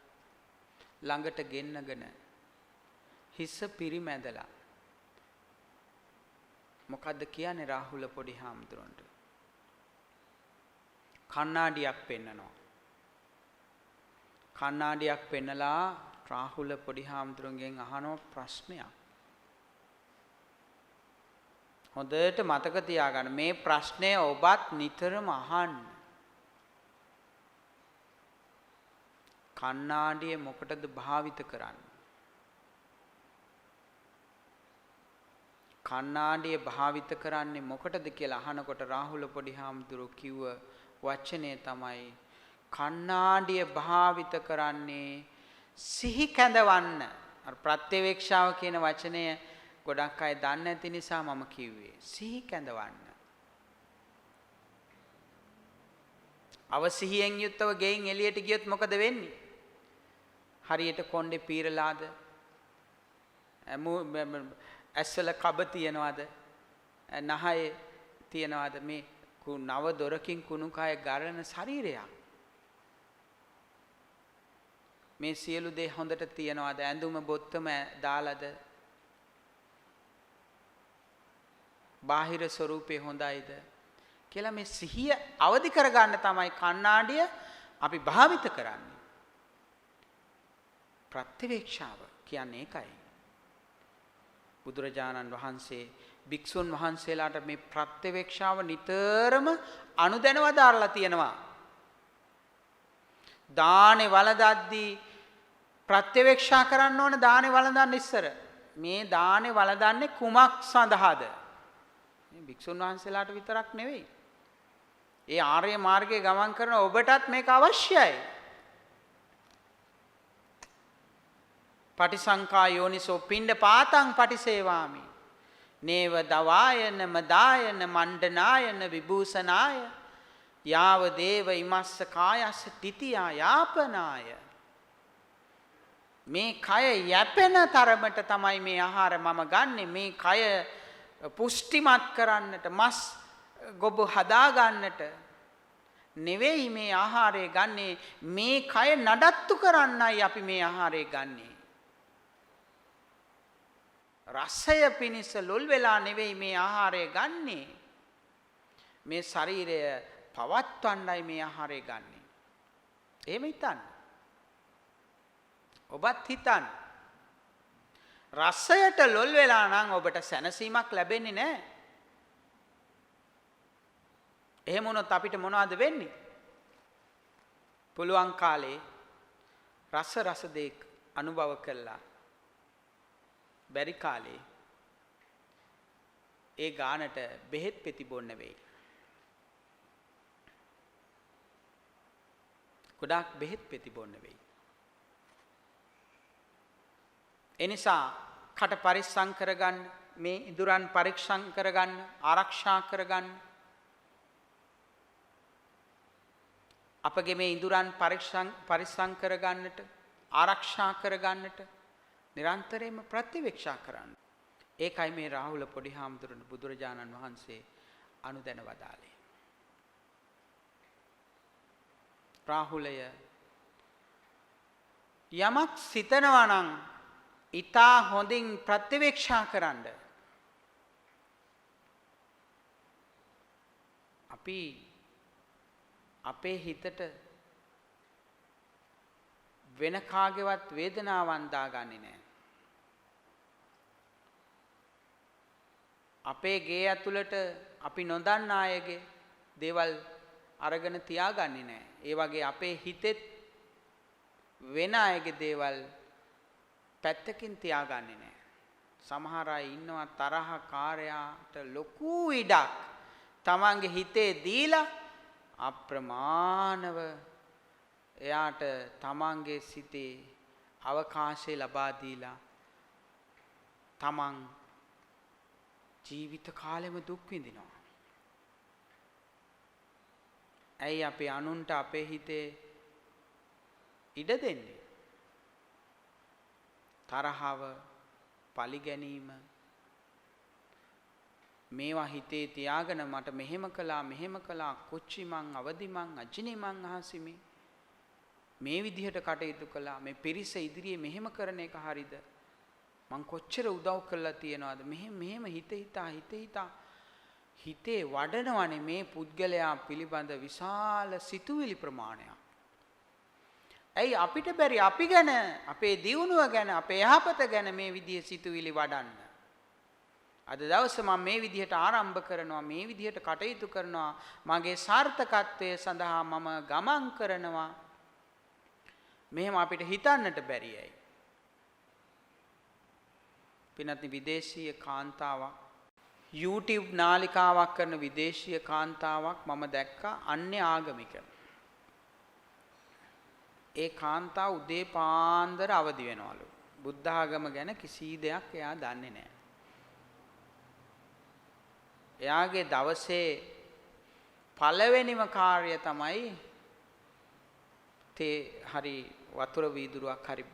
ළඟට ගෙන්නගෙන හිස පිරිමැදලා මොකද්ද කියන්නේ රාහුල පොඩි හාමුදුරන්ට කණ්ණාඩියක් පෙන්නනවා. කණ්ණාඩියක් පෙන්නලා රාහුල පොඩි හාමුදුරන්ගෙන් අහන ප්‍රශ්නයක්. හොඳට මතක තියාගන්න මේ ප්‍රශ්නය ඔබත් නිතරම අහන්න. කණ්ණාඩිය මොකටද භාවිත කරන්නේ? කණ්ණාඩිය භාවිත කරන්නේ මොකටද කියලා අහනකොට රාහුල පොඩි හාමුදුරුවෝ කිව්ව වචනේ තමයි කණ්ණාඩිය භාවිත කරන්නේ සිහි කැඳවන්න. අර ප්‍රත්‍යවේක්ෂාව කියන වචනය ගොඩක් අය දන්නේ නැති නිසා මම කිව්වේ සිහි කැඳවන්න. අවසිහියෙන් යුක්තව ගෙයින් එළියට ගියොත් මොකද වෙන්නේ? හරියට කොණ්ඩේ පීරලාද? ඇස්වල කබ තියනවාද? නහයේ තියනවාද? මේ නව දොරකින් කුණු කය ගලන ශරීරයක්. මේ සියලු දේ හොඳට තියනවාද? ඇඳුම බොත්තම දාලාද? බාහිර ස්වરૂපේ හොඳයිද කියලා මේ සිහිය අවදි කරගන්න තමයි කණ්ණාඩිය අපි භාවිත කරන්නේ. ප්‍රත්‍යවේක්ෂාව කියන්නේ ඒකයි. බුදුරජාණන් වහන්සේ භික්ෂුන් වහන්සේලාට මේ ප්‍රත්‍යවේක්ෂාව නිතරම අනුදැනව දාරලා තියෙනවා. දානේ වළඳද්දී ප්‍රත්‍යවේක්ෂා කරන්න ඕන දානේ වළඳන්න ඉස්සර. මේ දානේ වළඳන්නේ කුමක් සඳහාද? මේ භික්ෂුන් වහන්සේලාට විතරක් නෙවෙයි. ඒ ආර්ය මාර්ගයේ ගමන් කරන ඔබටත් මේක අවශ්‍යයි. පටිසංකා යෝනිසෝ පිණ්ඩ පාතං පටිසේවාමි. නේව දවායන මදායන මණ්ඩනායන විභූෂනාය යාව දේව ඉමස්ස කායස්ස තිතියා යාපනාය. මේ කය යැපෙන තරමට තමයි මේ ආහාර මම ගන්නෙ. මේ කය පුෂ්ටිමත් කරන්නට මස් ගොබ හදා ගන්නට නෙවෙයි මේ ආහාරය ගන්නේ. මේ කය නඩත්තු කරන්නයි අපි මේ ආහාරය ගන්නේ. රසය පිණිස ලොල් වෙලා නෙවෙයි මේ ආහාරය ගන්නේ. මේ ශරීරය පවත්වන්නයි මේ ආහාරය ගන්නේ. එහෙම හිතන්න. ඔබත් හිතන්න. රසයට ලොල් වෙලා නම් ඔබට සැනසීමක් ලැබෙන්නේ නැහැ. එහෙම වුණොත් අපිට මොනවද වෙන්නේ? පුළුවන් කාලේ රස දෙක අනුභව කළා. බැරි කාලේ ඒ ගානට බෙහෙත් පෙති බොන්න වෙයි. ගොඩාක් බෙහෙත් පෙති බොන්න වෙයි. එනිසා කට පරිස්සම් කරගන්න, මේ ඉඳුරන් පරීක්ෂා කරගන්න, ආරක්ෂා කරගන්න. අපගේ මේ ඉඳුරන් පරිස්සම් කරගන්නට, ආරක්ෂා කරගන්නට නිරන්තරයෙන්ම ප්‍රතිවේක්ෂා කරන්න. ඒකයි මේ රාහුල පොඩි හාමුදුරනේ බුදුරජාණන් වහන්සේ අනුදැන වදාළේ. රාහුලය යමක් සිතනවා නම් ඊතා හොඳින් ප්‍රතිවේක්ෂා කරන්න. අපි අපේ හිතට වෙන කාගේවත් වේදනාවන් දාගන්නේ නැහැ. අපේ ගේ ඇතුළට අපි නොදන්නා අයගේ දේවල් අරගෙන තියාගන්නේ නැහැ. ඒ වගේ අපේ හිතෙත් වෙන අයගේ දේවල් පැත්තකින් තියාගන්නේ නැහැ. සමහර අය ඉන්නවා තරහකාරයාට ලොකු ඉඩක් තමන්ගේ හිතේ දීලා අප්‍රමාණව එයාට තමන්ගේ සිතේ අවකාශය ලබා දීලා තමන් ජීවිත කාලෙම දුක් විඳිනවා. ඇයි අපි අනුන්ට අපේ හිතේ ඉඩ දෙන්නේ? තරහව, පලිගැනීම මේවා හිතේ තියාගෙන මට මෙහෙම කළා කොච්චි මං අවදි මං අජිනේ මං අහසිමි මේ විදිහට කටයුතු කළා මේ පිරිස ඉදිරියේ මෙහෙම කරන එක හරිද මං කොච්චර උදව් කළා තියනවාද මෙහෙම හිතේ වඩනවනේ මේ පුද්ගලයා පිළිබඳ විශාල සිතුවිලි ප්‍රමාණයක්. ඇයි අපිට බැරි අපි ගැන අපේ දියුණුව ගැන අපේ යහපත ගැන මේ විදිහේ සිතුවිලි වඩන්න? අද දවසේ මම මේ විදිහට ආරම්භ කරනවා මේ විදිහට කටයුතු කරනවා මගේ සාර්ථකත්වයේ සඳහා මම ගමන් කරනවා මෙහෙම අපිට හිතන්නට බැරි ඇයි? පින්වත්නි විදේශීය කාන්තාවක් YouTube නාලිකාවක් කරන විදේශීය කාන්තාවක් මම දැක්කා අන්‍ය ආගමික. ඒ කාන්තාව උදේ පාන්දර අවදි වෙනවලු. බුද්ධ ආගම ගැන කිසි දෙයක් එයා දන්නේ නැහැ. එයාගේ දවසේ පළවෙනිම කාර්යය තමයි තේ හරි වතුර වීදුරුවක් හරි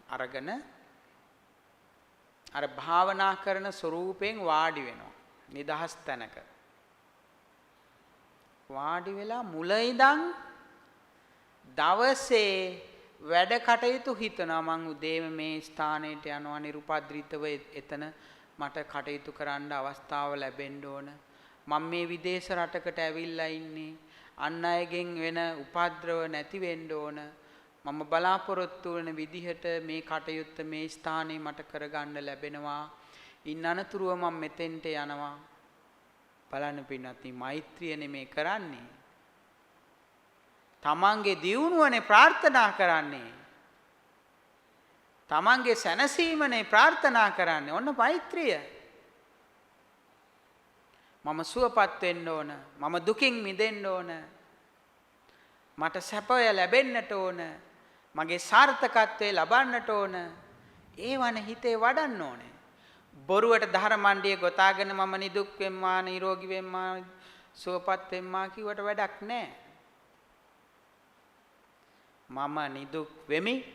අරගෙන අර භාවනා කරන ස්වරූපයෙන් වාඩි වෙනවා නිදහස් තැනක. වාඩි වෙලා මුල ඉඳන් දවසේ වැඩ කටයුතු හිතනවා මං උදේම මේ ස්ථානයට යනවා නිරුපද්‍රිතව එතන මට කටයුතු කරන්න අවස්ථාව ලැබෙන්න ඕන. මම මේ විදේශ රටකට ඇවිල්ලා ඉන්නේ. අන් අයගෙන් වෙන උපද්‍රව නැති වෙන්න ඕන. මම බලාපොරොත්තු වෙන විදිහට මේ කටයුත්ත මේ ස්ථානේ මට කරගන්න ලැබෙනවා. ඉන්න අනතුරුව මම මෙතෙන්ට යනවා. බලන්න පින්වත්නි මෛත්‍රියනේ මේ කරන්නේ. තමන්ගේ දියුණුවනේ ප්‍රාර්ථනා කරන්නේ. තමන්ගේ සැනසීමනේ ප්‍රාර්ථනා කරන්නේ. ඔන්න මෛත්‍රිය. මම සුවපත් වෙන්න ඕන. මම දුකින් මිදෙන්න ඕන. මට සැපය ලැබෙන්නට ඕන. මගේ සාර්ථකත්වය ලබන්නට ඕන. ඒවන හිතේ වඩන්න ඕනේ. බොරුවට ධර්මණ්ඩිය ගොතාගෙන මම නිදුක් වෙම්මා නිරෝගී වෙම්මා සුවපත් වෙම්මා කිව්වට වැඩක් නැහැ. මම නිදුක් වෙමි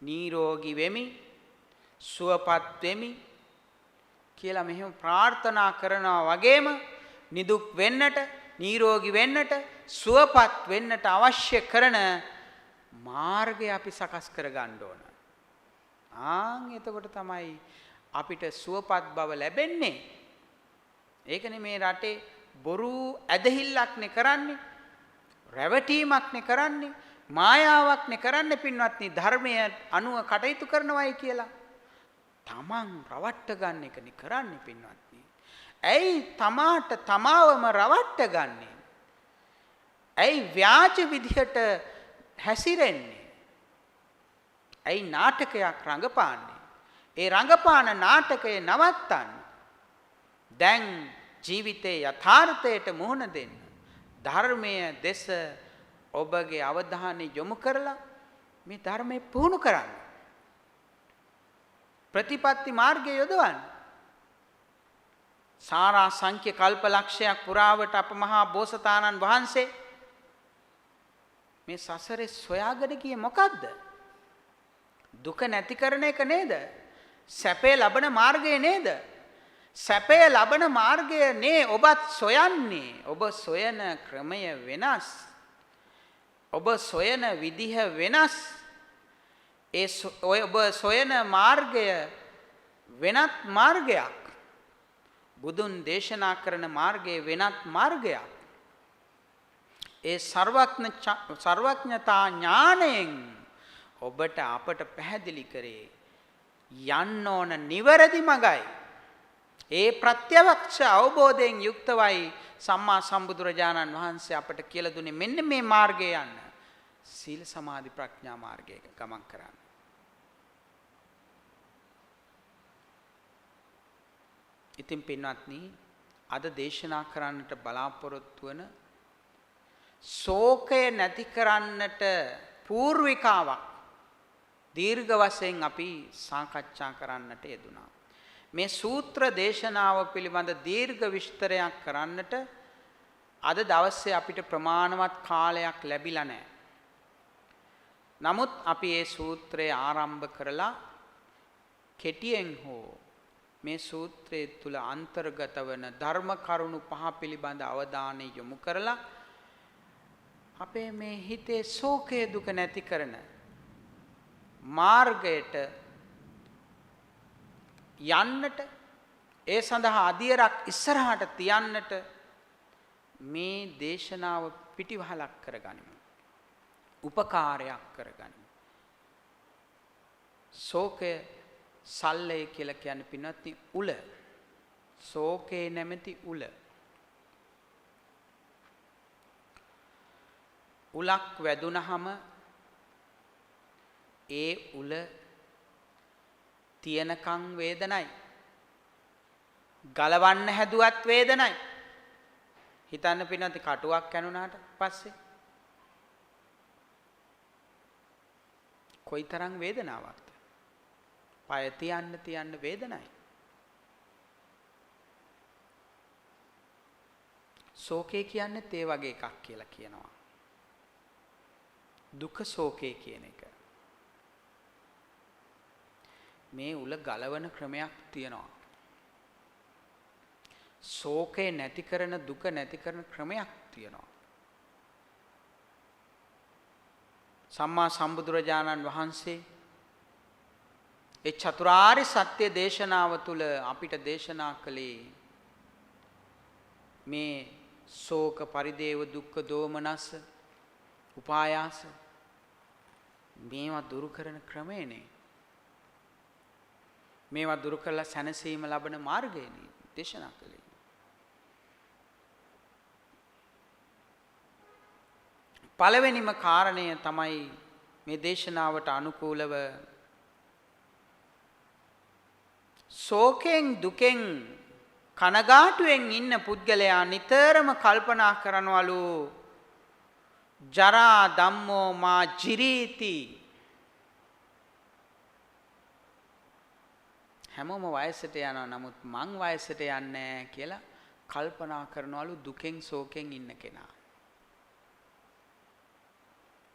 නිරෝගී වෙමි සුවපත් වෙමි කියලා මෙහෙම ප්‍රාර්ථනා කරනවා වගේම නිදුක් වෙන්නට නිරෝගී වෙන්නට සුවපත් වෙන්නට අවශ්‍ය කරන මාර්ගය අපි සකස් කර ගන්න ඕන. එතකොට තමයි අපිට සුවපත් බව ලැබෙන්නේ. ඒකනේ මේ රටේ බොරු ඇදහිල්ලක්නේ කරන්නේ. රැවටීමක්නේ කරන්නේ. මායාවක්නේ කරන්නේ පින්වත්නි ධර්මය අනුව කටයුතු කරනවායි කියලා. තමන් රවට්ට ගන්න එකනේ කරන්නේ පින්වත්නි. ඇයි තමාට තමාවම රවට්ට ගන්නෙ? ඇයි ව්‍යාජ විදිහට හැසිරෙන්නේ? ඇයි නාටකයක් රඟපාන්නේ? ඒ රඟපාන නාටකය නවත්තන්න. දැන් ජීවිතේ යථාර්ථයට මුහුණ දෙන්න. ධර්මයේ දෙස ඔබගේ අවධානය යොමු කරලා මේ ධර්මයේ පුහුණු කරන්න. ප්‍රතිපත්ති මාර්ගය යොදවන්න. සාරා සංඛ්‍ය කල්පලක්ෂයක් පුරාවට අප මහා බෝසතාණන් වහන්සේ මේ සසරේ සොයාගෙන ගියේ මොකද්ද? දුක නැති කරන එක නේද? සැපේ ලබන මාර්ගය නේද? සැපේ ලබන මාර්ගය නේ ඔබත් සොයන්නේ. ඔබ සොයන ක්‍රමය වෙනස්. ඔබ සොයන විදිහ වෙනස්. ඔබ සොයන මාර්ගය වෙනත් මාර්ගයක්. බුදුන් දේශනා කරන මාර්ගය වෙනත් මාර්ගයක්. ඒ සර්වඥතා ඥාණයෙන් ඔබට අපට පැහැදිලි කරේ යන්න ඕන නිවැරදි මගයි. ඒ ප්‍රත්‍යක්ෂ අවබෝධයෙන් යුක්තවයි සම්මා සම්බුදුරජාණන් වහන්සේ අපට කියලා දුන්නේ මෙන්න මේ මාර්ගය යන්න. සීල සමාධි ප්‍රඥා මාර්ගයක ගමන් කරන්න. ඉතින් පින්වත්නි අද දේශනා කරන්නට බලාපොරොත්තු වන ශෝකය නැති කරන්නට පූර්විකාවක් දීර්ඝ වශයෙන් අපි සාකච්ඡා කරන්නට යෙදුණා. මේ සූත්‍ර දේශනාව පිළිබඳ දීර්ඝ විස්තරයක් කරන්නට අද දවසේ අපිට ප්‍රමාණවත් කාලයක් ලැබිලා නැහැ. නමුත් අපි මේ සූත්‍රය ආරම්භ කරලා කෙටියෙන් හෝ මේ සූත්‍රයේ තුල අන්තර්ගත වන ධර්ම කරුණු පහ පිළිබඳ අවධානය යොමු කරලා අපේ මේ හිතේ ශෝකය දුක නැති කරන මාර්ගයට යන්නට ඒ සඳහා අධියරක් ඉස්සරහට තියන්නට මේ දේශනාව පිටිවහලක් කරගනිමු. උපකාරයක් කරගනිමු. ශෝකය සල්ලය කියලා කියන්නේ පින්වත්නි උල. ශෝකේ නැමැති උල. උලක් වැදුනහම ඒ උල තියනකම් වේදනයි. ගලවන්න හැදුවත් වේදනයි. හිතන්න පින්වත්නි කටුවක් කැණුනාට පස්සේ කොයිතරම් වේදනාවක්ද? පය තියන්න වේදනයි. ශෝකය කියන්නේ ඒ වගේ එකක් කියලා කියනවා. දුක ශෝකය කියන එක. මේ උල ගලවන ක්‍රමයක් තියෙනවා. ශෝකය නැති කරන දුක නැති කරන ක්‍රමයක් තියෙනවා. සම්මා සම්බුදුරජාණන් වහන්සේ ඒ චතුරාර්ය සත්‍ය දේශනාව තුළ අපිට දේශනා කළේ මේ ශෝක පරිදේව දුක්ඛ දෝමනස උපායාස මේවා දුරු කරන ක්‍රමයනේ. මේවා දුරු කරලා සැනසීම ලබන මාර්ගයනේ දේශනා කළේ. පළවෙනිම කාරණය තමයි මේ දේශනාවට අනුකූලව ශෝකෙන් දුකෙන් කනගාටුවෙන් ඉන්න පුද්ගලයා නිතරම කල්පනා කරනවලු ජරා ධම්මෝ මා ජිරීති. හැමෝම වයසට යනවා නමුත් මං වයසට යන්නේ නැහැ කියලා කල්පනා කරනවලු දුකෙන් ශෝකෙන් ඉන්න කෙනා.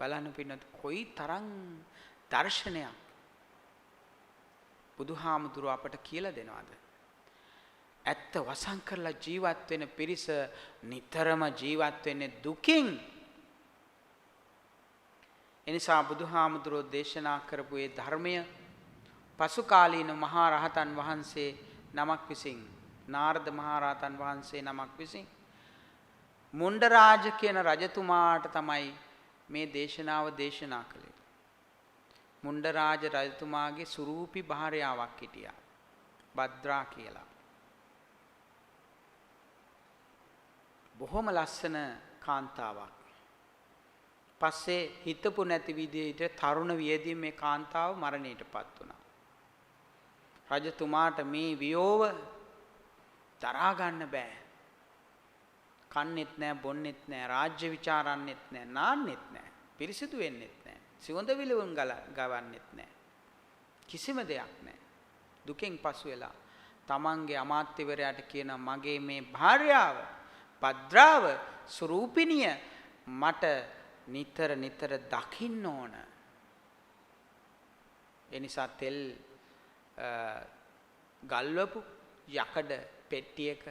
බලන්න පින්නත් කොයි තරම් දර්ශනයක් බුදුහාමුදුරුව අපට කියලා දෙනවද? ඇත්ත වසන් කරලා ජීවත් වෙන පිරිස නිතරම ජීවත් වෙන්නේ දුකින්. එනිසා බුදුහාමුදුරුව දේශනා කරපු ඒ ධර්මය පසු කාලීන මහා රහතන් වහන්සේ නමක් විසින් නාරද මහා රහතන් වහන්සේ නමක් විසින් මුණ්ඩරාජ කියන රජතුමාට තමයි මේ දේශනාව දේශනා කළේ. මුණ්ඩරාජ රජතුමාගේ සුරූපි භාර්යාවක් හිටියා. භද්‍රා කියලා. බොහොම ලස්සන කාන්තාවක්. පස්සේ හිතපු නැති විදිහට තරුණ වියේදී මේ කාන්තාව මරණයටපත් වුණා. රජතුමාට මේ වියෝව දරා ගන්න බෑ. කන්නෙත් නෑ, බොන්නෙත් නෑ, රාජ්‍ය විචාරන්නෙත් නෑ, නාන්නෙත් නෑ, පිරිසිදු වෙන්නෙත් නෑ, සිවුඳ විලවුන් ගවන්නෙත් නෑ. කිසිම දෙයක් නෑ. දුකෙන් පසු වෙලා තමන්ගේ අමාත්‍යවරයාට කියන මගේ මේ භාර්යාව භද්‍රාව ස්වරූපිනිය මට නිතර නිතර දකින්න ඕන. ඒ නිසා තෙල් ගල්වපු යකඩ පෙට්ටියක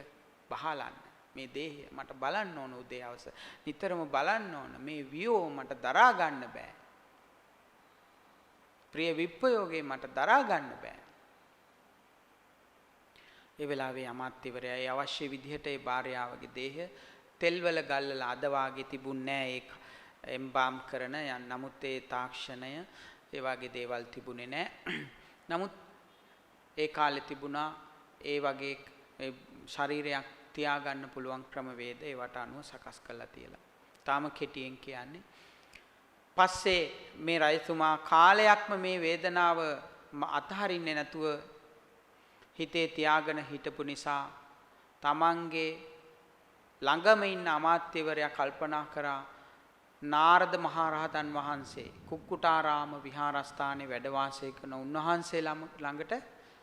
බහලන්න. මේ දේහය මට බලන්න ඕන උදේ හවස. නිතරම බලන්න ඕන. මේ වියෝ මට දරා ගන්න බෑ. ප්‍රිය විප්පයෝගේ මට දරා ගන්න බෑ. ඒ වෙලාවේ අමාත්‍යවරයා ඒ අවශ්‍ය විදිහට ඒ භාර්යාවගේ දේහය තෙල්වල ගල්වලා අද වාගේ තිබුණේ නෑ. ඒ එම්බාම් කරන නමුත් ඒ තාක්ෂණය ඒ වගේ දේවල් තිබුණේ නෑ. නමුත් ඒ කාලේ තිබුණා ඒ වගේ ශරීරයක් තියාගන්න පුළුවන් ක්‍රමවේද ඒවට අනුව සකස් කරලා තියලා. තාම කෙටියෙන් කියන්නේ. පස්සේ මේ රජතුමා කාලයක්ම මේ වේදනාව අතහරින්නේ නැතුව හිතේ තියාගෙන හිටපු නිසා තමන්ගේ ළඟම ඉන්න අමාත්‍යවරයා කල්පනා කරා නාරද මහරහතන් වහන්සේ කුක්කුටාරාම විහාරස්ථානයේ වැඩ වාසය කරන උන්වහන්සේ ළඟට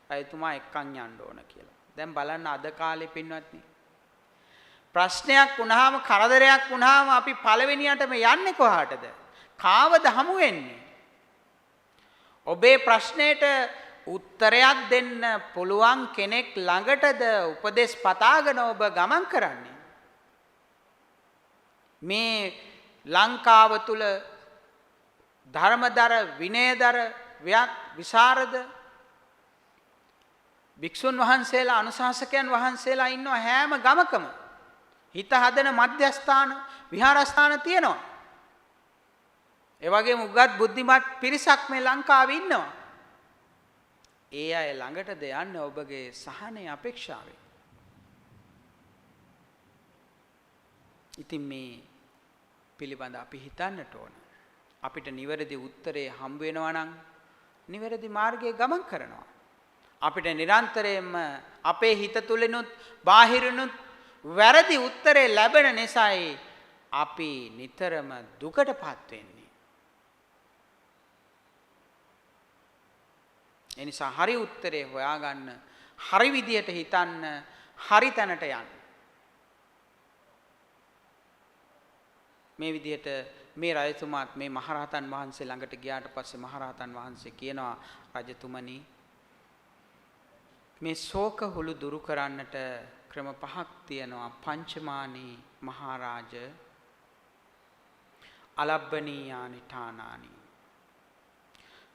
රජතුමා එක්කන් යන්න ඕන කියලා. දැන් බලන්න අද කාලේ පින්වත්නි ප්‍රශ්නයක් වුණාම කරදරයක් වුණාම අපි පළවෙනියටම යන්නේ කොහාටද? කාවද හමු වෙන්නේ? ඔබේ ප්‍රශ්නෙට උත්තරයක් දෙන්න පුළුවන් කෙනෙක් ළඟටද උපදෙස් පතාගෙන ඔබ ගමන් කරන්නේ? මේ ලංකාව තුල ධර්මදර විනයදර විශාරද භික්ෂුන් වහන්සේලා අනුශාසකයන් වහන්සේලා ඉන්නවා හැම ගමකම. හිත හදන මධ්‍යස්ථාන විහාරස්ථාන තියෙනවා. ඒ වගේම උගත් බුද්ධිමත් පිරිසක් මේ ලංකාවේ ඉන්නවා. ඒ අය ළඟටද යන්නේ ඔබගේ සහනය අපේක්ෂාවෙන්. ඉතින් මේ පිළිබඳ අපි හිතන්නට ඕන. අපිට නිවැරදි උත්තරේ හම්බ වෙනවා නම් නිවැරදි මාර්ගයේ ගමන් කරනවා. අපිට නිරන්තරයෙන්ම අපේ හිත තුලිනුත් බාහිරිනුත් වැරදි උත්තරේ ලැබෙන නිසායි අපි නිතරම දුකටපත් වෙන්නේ. ඒ නිසා හරි උත්තරේ හොයාගන්න, හරි විදියට හිතන්න, හරි තැනට යන්න. මේ විදිහට මේ රජතුමාත් මේ මහරහතන් වහන්සේ ළඟට ගියාට පස්සේ මහරහතන් වහන්සේ කියනවා රජතුමනි මේ ශෝක හුළු දුරු කරන්නට ක්‍රම පහක් තියෙනවා. පංචමානී මහරජ අලබ්බනීයානි ඨානානි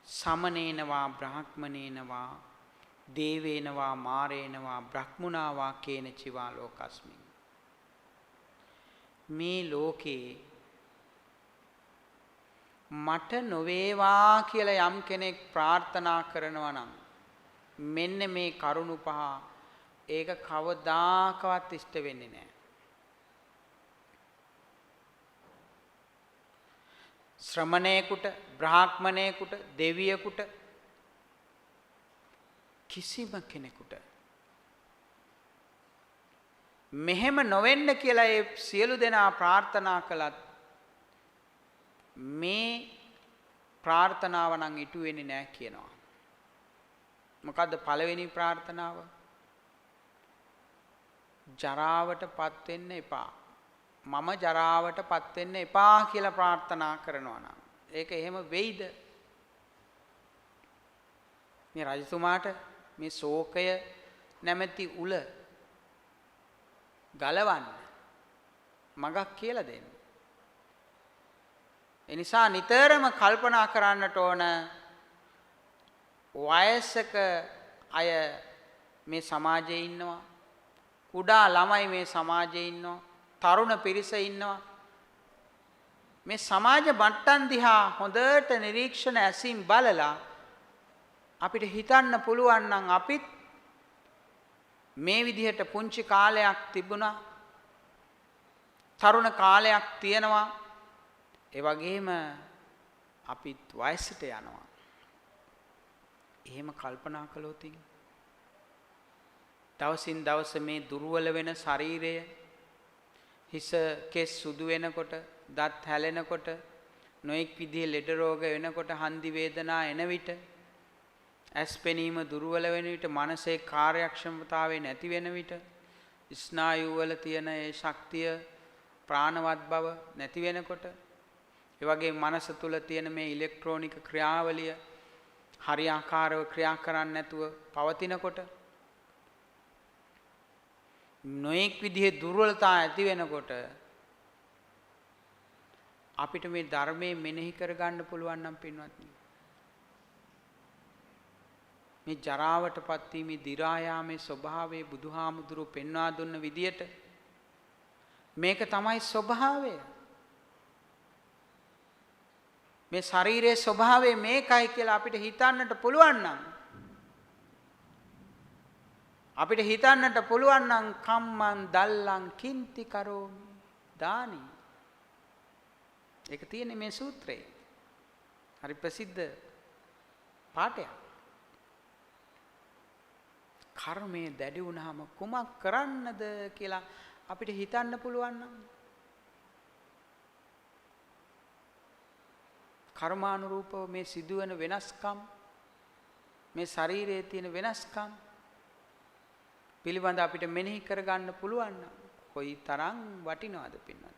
සමනේනවා බ්‍රාහ්මනේනවා දේවේනවා මාරේනවා බ්‍රහ්මුණාවා කේන චිවා ලෝකස්මින්. මේ ලෝකේ මට නොවේවා කියලා යම් කෙනෙක් ප්‍රාර්ථනා කරනවා නම් මෙන්න මේ කරුණු පහ ඒක කවදාකවත් ඉෂ්ට වෙන්නේ නැහැ. ශ්‍රමණේකට, බ්‍රාහ්මණේකට, දෙවියෙකුට කිසිම කෙනෙකුට මෙහෙම නොවෙන්න කියලා ඒ සියලු දෙනා ප්‍රාර්ථනා කළත් මේ ප්‍රාර්ථනාව නම් ඉටු වෙන්නේ නැහැ කියනවා. මොකද්ද පළවෙනි ප්‍රාර්ථනාව? ජරාවටපත් වෙන්න එපා. මම ජරාවටපත් වෙන්න එපා කියලා ප්‍රාර්ථනා කරනවා නම් ඒක එහෙම වෙයිද? මේ රජතුමාට මේ ශෝකය නැමැති උල ගලවන්න මගක් කියලා දෙන්න. ඒ නිසා නිතරම කල්පනා කරන්නට ඕන වයසක අය මේ සමාජයේ ඉන්නවා. කුඩා ළමයි මේ සමාජයේ ඉන්නවා. තරුණ පිරිස ඉන්නවා. මේ සමාජ මට්ටම් දිහා හොඳට නිරීක්ෂණ ඇසින් බලලා අපිට හිතන්න පුළුවන් නම් අපිත් මේ විදිහට පුංචි කාලයක් තිබුණා. තරුණ කාලයක් තියෙනවා. ඒ වගේම අපිත් වයසට යනවා. එහෙම කල්පනා කළොත් දවසින් දවස මේ දුර්වල වෙන ශරීරය හිස කෙස් සුදු වෙනකොට, දත් හැලෙනකොට, නොඑක් විදිහේ ලෙඩ රෝග වෙනකොට, හන්දි වේදනා එන විට, ඇස් පෙනීම දුර්වල වෙන විට, මනසේ කාර්යක්ෂමතාවය නැති වෙන විට, ස්නායු වල තියෙන ඒ ශක්තිය ප්‍රාණවත් බව නැති වෙනකොට, ඒ වගේ මනස තුල තියෙන මේ ඉලෙක්ට්‍රෝනික ක්‍රියාවලිය හරියාකාරව ක්‍රියා කරන්නේ නැතුව පවතිනකොට, නොඑක් විදිහේ දුර්වලතා ඇති වෙනකොට අපිට මේ ධර්මයේ මෙනෙහි කරගන්න පුළුවන් නම් පින්වත්නි මේ ජරාවටපත් වීමේ දි รา යාමේ ස්වභාවය බුදුහාමුදුරුවෝ පෙන්වා දුන්න විදියට මේක තමයි ස්වභාවය. මේ ශරීරයේ ස්වභාවය මේකයි කියලා අපිට හිතන්නට පුළුවන් නම් අපිට හිතන්නට පුළුවන් නම් කම්මං දල්ලං කිංති කරෝමි දානි. ඒක තියෙන්නේ මේ සූත්‍රයේ. හරි ප්‍රසිද්ධ පාඩයක්. කර්මය දැඩි වුණාම කුමක් කරන්නද කියලා අපිට හිතන්න පුළුවන් නම් කර්මානුරූපව මේ සිදුවන වෙනස්කම් මේ ශරීරයේ තියෙන වෙනස්කම් පිළිබඳ අපිට මෙනෙහි කරගන්න පුළුවන් නම් කොයි තරම් වටිනවද පින්නත්.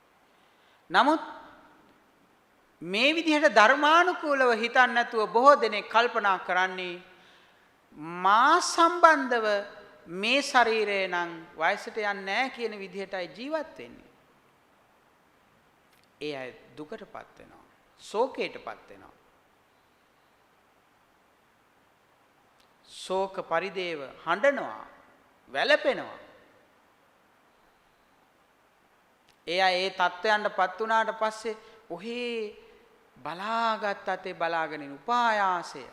නමුත් මේ විදිහට ධර්මානුකූලව හිතන්නේ නැතුව බොහෝ දෙනෙක් කල්පනා කරන්නේ මා සම්බන්ධව මේ ශරීරය නම් වයසට යන්නේ නැහැ කියන විදිහටයි ජීවත් වෙන්නේ. ඒ අය දුකටපත් වෙනවා. ශෝකයටපත් වෙනවා. ශෝක පරිදේව හඬනවා, වැළපෙනවා. එයා ඒ තත්ත්වයන්ටපත් වුණාට පස්සේ ඔහේ බලාගත් අතේ බලාගෙන ඉන්න උපායාසය.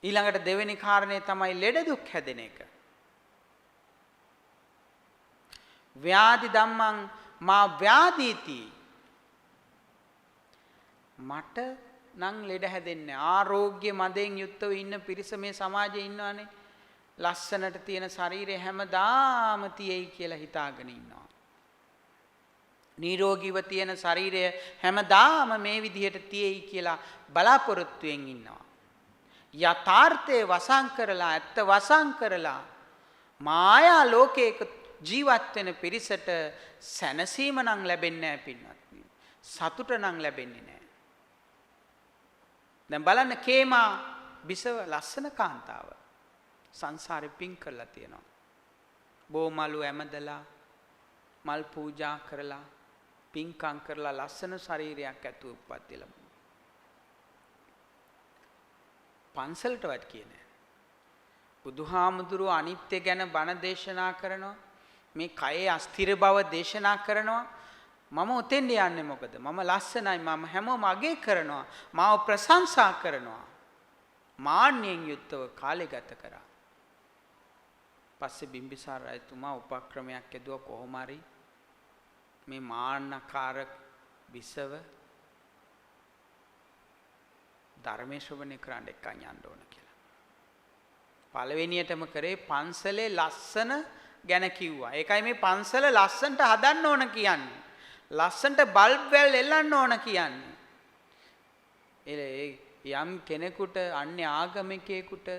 ඊළඟට දෙවෙනි කාරණේ තමයි ලෙඩ දුක් හැදෙන එක. ව්‍යාධි ධම්මං මා ව්‍යාධීති. මට නම් ලෙඩ හැදෙන්නේ ආරෝග්‍ය මදෙන් යුක්තව ඉන්න පිරිස මේ සමාජයේ ඉන්නවානේ. ලස්සනට තියෙන ශරීරය හැමදාම තියෙයි කියලා හිතාගෙන ඉන්නවා. නිරෝගීව තියෙන ශරීරය හැමදාම මේ විදිහට තියෙයි කියලා බලාපොරොත්තුෙන් ඉන්නවා. යථාර්ථයේ වසන් කරලා ඇත්ත වසන් කරලා මායා ලෝකයක ජීවත් වෙන පිරිසට සැනසීම නම් ලැබෙන්නේ නැහැ පින්වත්නි. සතුට නම් ලැබෙන්නේ නැහැ. දැන් බලන්න කේමා බිසව ලස්සන කාන්තාව සංසාරේ පින් කරලා තියෙනවා. බෝමලු ඇමදලා මල් පූජා කරලා පින්කම් කරලා ලස්සන ශරීරයක් ඇතුව උප්පත්ති ලැබුණා. පන්සලටවත් කියන්නේ බුදුහාමුදුරුව අනිත්‍ය ගැන බණ දේශනා කරනවා. මේ කයේ අස්තිර බව දේශනා කරනවා. මම උතෙන්ද යන්නේ මොකද? මම ලස්සනයි, මම හැමෝම අගය කරනවා, මාව ප්‍රශංසා කරනවා. මාන්නයෙන් යුක්තව කාලය ගත කරා. පස්සේ බිම්බිසාර රජතුමා උපක්‍රමයක් යදුවා කොහොම හරි මේ මාන්නකාර බිසව ධර්මයේ ශ්‍රවණය කරන්න එක්කන් යන්න ඕන කියලා. පළවෙනියටම කරේ පන්සලේ ලස්සන ගැන කිව්වා. ඒකයි මේ පන්සල ලස්සනට හදන්න ඕන කියන්නේ. ලස්සනට බල්බ් වැල් එල්ලන්න ඕන කියන්නේ. යම් කෙනෙකුට අන්‍ය ආගමිකයෙකුට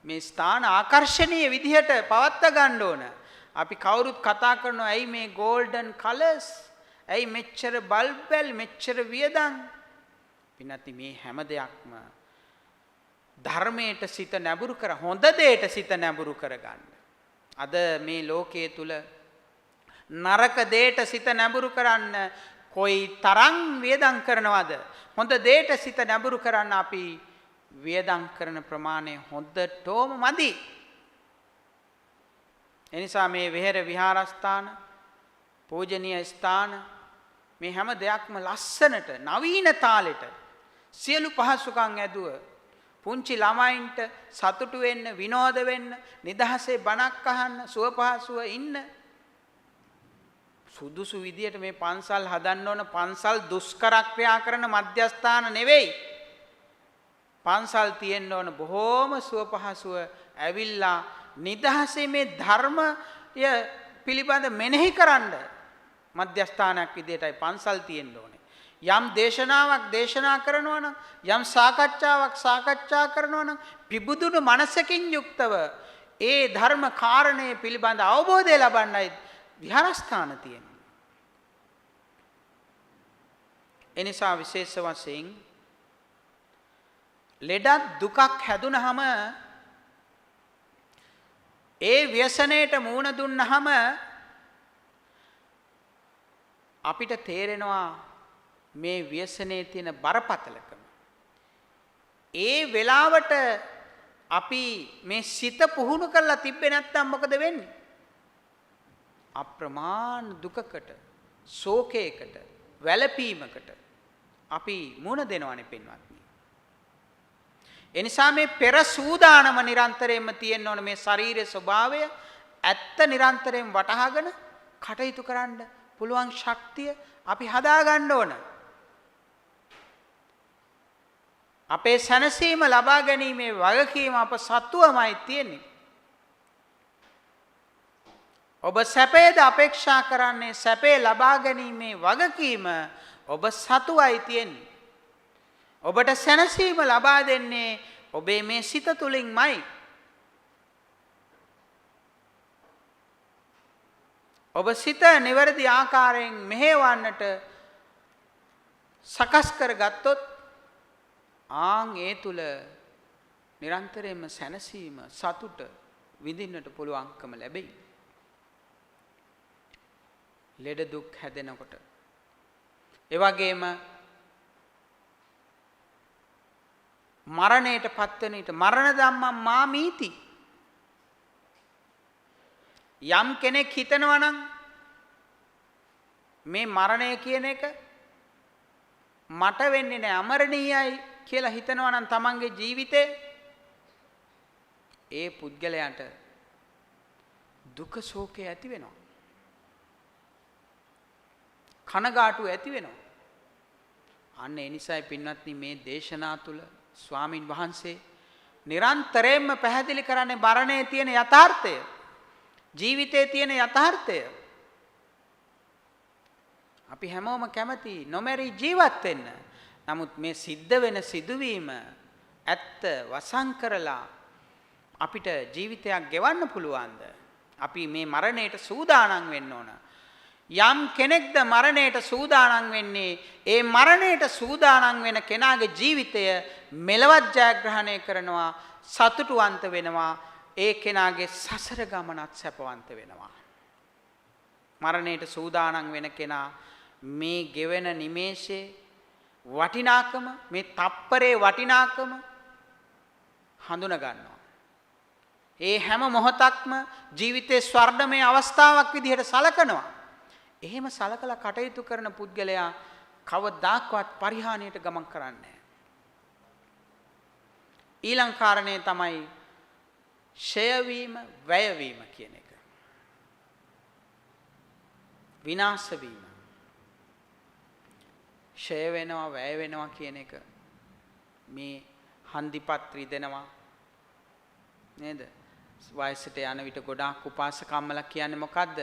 මේ ස්ථාන ආකර්ෂණීය විදිහට පවත්වා ගන්න ඕන. අපි කවුරුත් කතා කරනවා ඇයි මේ golden colors? ඇයි මෙච්චර බල්බ් වැල් මෙච්චර වියදම්? පින්නත් මේ හැම දෙයක්ම ධර්මයට සිත නැඹුරු කර හොඳ දෙයට සිත නැඹුරු කරගන්න. අද මේ ලෝකයේ තුල නරක දෙයට සිත නැඹුරු කරන්න කොයි තරම් වියදම් කරනවද? හොඳ දෙයට සිත නැඹුරු කරන්න අපි වියදම් කරන ප්‍රමාණය හොඳටම මදි. එනිසා මේ විහෙර විහාරස්ථාන පූජනීය ස්ථාන මේ හැම දෙයක්ම ලස්සනට නවීන තාලෙට සියලු පහසුකම් ඇදුව පුංචි ළමයින්ට සතුටු වෙන්න විනෝද වෙන්න නිදහසේ බණක් අහන්න සුව පහසුව ඉන්න සුදුසු විදියට මේ පන්සල් හදන්න ඕන. පන්සල් දුෂ්කර ක්‍රියා කරන මධ්‍යස්ථාන නෙවෙයි. පන්සල් තියෙන්න ඕන බොහෝම සුව පහසුව ඇවිල්ලා නිදහසේ මේ ධර්මය පිළිබඳ මෙනෙහි කරන්න මධ්‍යස්ථානයක් විදියටයි පන්සල් තියෙන්න ඕනේ. යම් දේශනාවක් දේශනා කරනවා නම් යම් සාකච්ඡාවක් සාකච්ඡා කරනවා නම් පිබුදුණු මනසකින් යුක්තව ඒ ධර්ම කාරණේ පිළිබඳ අවබෝධය ලබන්නයි විහාරස්ථාන තියෙන්නේ. එනිසා විශේෂ වශයෙන් ලෙඩක් දුකක් හැදුනහම ඒ ව්‍යසනයට මූණ දුන්නහම අපිට තේරෙනවා මේ ව්‍යසනයේ තියෙන බරපතලකම. ඒ වෙලාවට අපි මේ සිත පුහුණු කරලා තිබ්බේ නැත්නම් මොකද වෙන්නේ? අප්‍රමාණ දුකකට, ශෝකයකට, වැළපීමකට අපි මුණ දෙනවනේ පින්වත්නි. එනිසා මේ පෙර සූදානම නිරන්තරයෙන්ම තියෙන්න ඕන. මේ ශරීරයේ ස්වභාවය ඇත්ත නිරන්තරයෙන් වටහාගෙන කටයුතු කරන්න පුළුවන් ශක්තිය අපි හදා ගන්න ඕන. අපේ සැනසීම ලබා ගැනීමේ වගකීම අප සතුවමයි තියෙන්නේ. ඔබ සැපේද අපේක්ෂා කරන්නේ සැපේ ලබා ගැනීමේ වගකීම ඔබ සතුවයි තියෙන්නේ. ඔබට සැනසීම ලබා දෙන්නේ ඔබේ මේ සිත තුළින්මයි. ඔබ සිත නිවැරදි ආකාරයෙන් මෙහෙවන්නට සකස් කරගත්තොත් ඒ තුල නිරන්තරයෙන්ම සැනසීම සතුට විඳින්නට පුළුවන්කම ලැබෙයි. ලෙඩ දුක් හැදෙනකොට ඒ වගේම මරණයට පත්වෙන විට මරණ ධම්මං මාමීති. යම් කෙනෙක් හිතනවා නම් මේ මරණය කියන එක මට වෙන්නේ නැහැ අමරණීයයි කියලා හිතනවා නම් තමන්ගේ ජීවිතේ ඒ පුද්ගලයාට දුක ශෝකය ඇති වෙනවා. කනගාටු ඇති වෙනවා. අන්න ඒ නිසායි පින්වත්නි මේ දේශනා තුල ස්වාමින් වහන්සේ නිරන්තරයෙන්ම පැහැදිලි කරන්නේ මරණයේ තියෙන යථාර්ථය. ජීවිතයේ තියෙන යථාර්ථය. අපි හැමෝම කැමති නොමැරි ජීවත් වෙන්න. නමුත් මේ සිද්ධ වෙන සිදුවීම ඇත්ත වසන් කරලා අපිට ජීවිතයක් ගෙවන්න පුළුවන්ද? අපි මේ මරණයට සූදානම් වෙන්න ඕන. යම් කෙනෙක්ද මරණයට සූදානම් වෙන්නේ ඒ මරණයට සූදානම් වෙන කෙනාගේ ජීවිතය මෙලවත් ජයග්‍රහණය කරනවා, සතුටුවන්ත වෙනවා. ඒ කෙනාගේ සසර ගමනත් සැපවන්ත වෙනවා. මරණයට සූදානම් වෙන කෙනා මේ ගෙවෙන නිමේෂයේ වටිනාකම, මේ තප්පරේ වටිනාකම හඳුනා ගන්නවා. ඒ හැම මොහොතක්ම ජීවිතේ ස්වර්ණමය අවස්ථාවක් විදිහට සලකනවා. එහෙම සලකලා කටයුතු කරන පුද්ගලයා කවදාක්වත් පරිහානියට ගමන් කරන්නේ නැහැ. ඊළඟ කාරණේ තමයි ෂය වීම, වැය වීම කියන එක. විනාශ වීම. ෂය වෙනවා, වැය වෙනවා කියන එක මේ හන්දිපත් රිදෙනවා නේද? වයසට යන විට ගොඩාක් උපාසකම්මලා කියන්නේ මොකද්ද?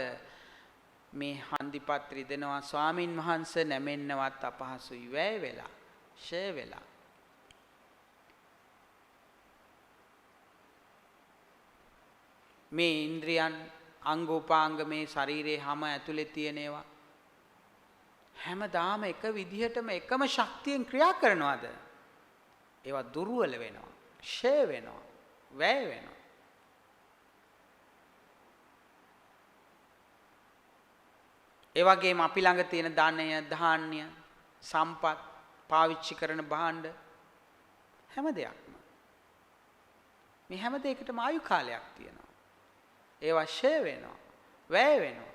මේ හන්දිපත් රිදෙනවා ස්වාමින් වහන්සේ නැමෙන්නවත් අපහසුයි, වැය වෙලා, ෂය වෙලා. මේ ඉන්ද්‍රියන් අංග උපාංග මේ ශරීරයේ හැම ඇතුලේ තියෙන ඒවා හැමදාම එක විදිහටම එකම ශක්තියෙන් ක්‍රියා කරනවාද? ඒවා දුර්වල වෙනවා, ෂය වෙනවා, වැය වෙනවා. ඒ වගේම අපි ළඟ තියෙන ධනය, ධාන්‍ය, සම්පත්, පාවිච්චි කරන භාණ්ඩ හැම දෙයක්ම මේ හැම දෙයකටම ආයු කාලයක් තියෙනවා. ඒවා ෂය වෙනවා, වැය වෙනවා.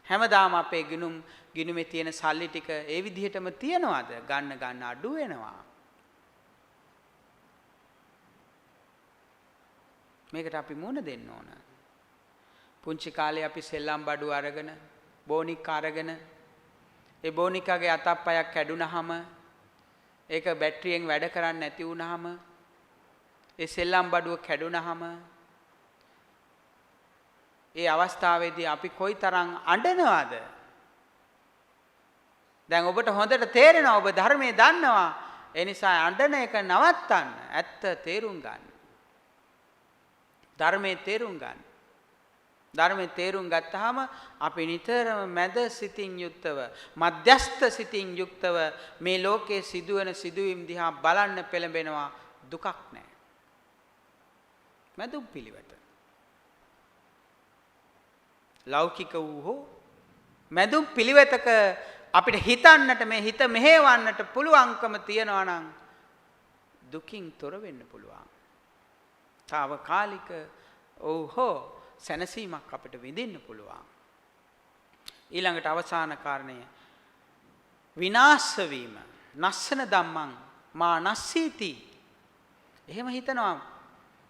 හැමදාම අපේ ගිණුමේ තියෙන සල්ලි ටික ඒ විදිහටම තියනවාද? ගන්න අඩු වෙනවා. මේකට අපි මුහුණ දෙන්න ඕන. පුංචි කාලේ අපි සෙල්ලම් බඩු අරගෙන, බෝනික් අරගෙන, ඒ බෝනිකාගේ අතප්පයක් කැඩුනහම, ඒක බැටරියෙන් වැඩ කරන්නේ නැති වුනහම, ඒ සෙල්ලම් බඩුව කැඩුනහම, ඒ අවස්ථාවේදී අපි කොයිතරම් අඬනවද? දැන් ඔබට හොඳට තේරෙනවා, ඔබ ධර්මයේ දන්නවා. ඒ නිසා අඬන එක නවත්තන්න. ඇත්ත තේරුම් ගන්න. ධර්මයේ තේරුම් ගන්න. ධර්මයේ තේරුම් ගත්තාම අපි නිතරම මැද සිතින් යුක්තව, මධ්‍යස්ථ සිතින් යුක්තව මේ ලෝකයේ සිදුවෙන සිදුවීම් දිහා බලන්න පෙළඹෙනවා. දුකක් නැහැ. මැදුම් පිළිවෙත. ලෞකික වූ හෝ මැදුම් පිළිවෙතක අපිට හිතන්නට, මේ හිත මෙහෙවන්නට පුළුවන්කම තියනවා නම් දුකින් තොර වෙන්න පුළුවන්. తాවකාලික හෝ සැනසීමක් අපිට විඳින්න පුළුවන්. ඊළඟට අවසාන කාරණය විනාශ වීම. නස්සන ධම්මං මා නස්සීති. එහෙම හිතනවා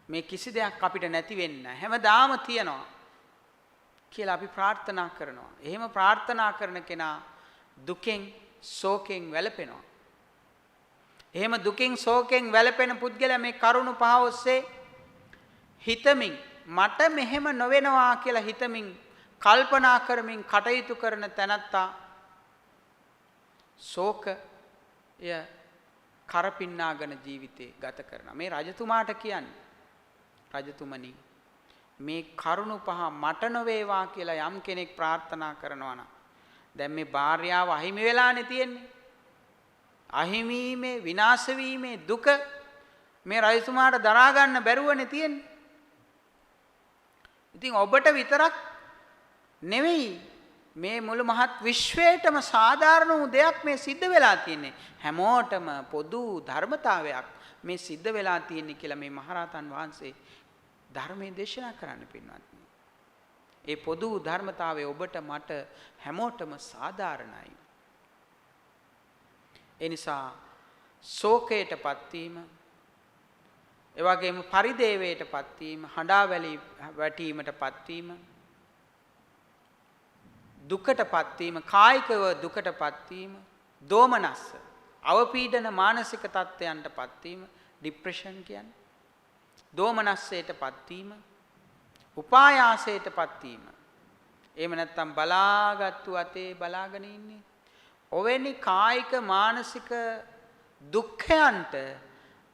මේ කිසි දෙයක් අපිට නැති වෙන්න හැමදාම තියනවා කියලා අපි ප්‍රාර්ථනා කරනවා. එහෙම ප්‍රාර්ථනා කරන කෙනා දුකෙන්, ශෝකෙන් වැළපෙනවා. එහෙම දුකින් ශෝකයෙන් වැළපෙන පුද්ගලයා මේ කරුණ පහ ඔස්සේ හිතමින් මට මෙහෙම නොවෙනවා කියලා හිතමින් කල්පනා කරමින් කටයුතු කරන තැනැත්තා ශෝකය කරපින්නාගෙන ජීවිතේ ගත කරනවා. මේ රජතුමාට කියන්නේ රජතුමනි මේ කරුණ පහ මට නොවේවා කියලා යම් කෙනෙක් ප්‍රාර්ථනා කරනවා නම් දැන් මේ භාර්යාව අහිමි වෙලානේ තියෙන්නේ. අහිමීමේ විනාශ වීමේ දුක මේ රජතුමාට දරා ගන්න බැරුවනේ තියෙන්නේ. ඉතින් ඔබට විතරක් නෙවෙයි මේ මුළු මහත් විශ්වයටම සාධාරණ වූ දෙයක් මේ සිද්ධ වෙලා තියෙන්නේ. හැමෝටම පොදු ධර්මතාවයක් මේ සිද්ධ වෙලා තියෙන්නේ කියලා මේ මහරහතන් වහන්සේ ධර්මයේ දේශනා කරන්න පින්වත්නි. ඒ පොදු ධර්මතාවය ඔබට මට හැමෝටම සාධාරණයි. ඒ නිසා ශෝකයටපත් වීම, ඒ වගේම පරිදේවයටපත් වීම, හඬා වැටීමටපත් වීම, දුකටපත් වීම, කායිකව දුකටපත් වීම, දෝමනස්ස, අවපීඩන මානසික තත්ත්වයන්ටපත් වීම, ડિප්‍රෙෂන් කියන්නේ, දෝමනස්සයටපත් වීම, උපායාසයටපත් වීම. එහෙම නැත්නම් බලාගත්තු අතේ බලාගෙන ඉන්නේ. ඔවැනි කායික මානසික දුක්ඛයන්ට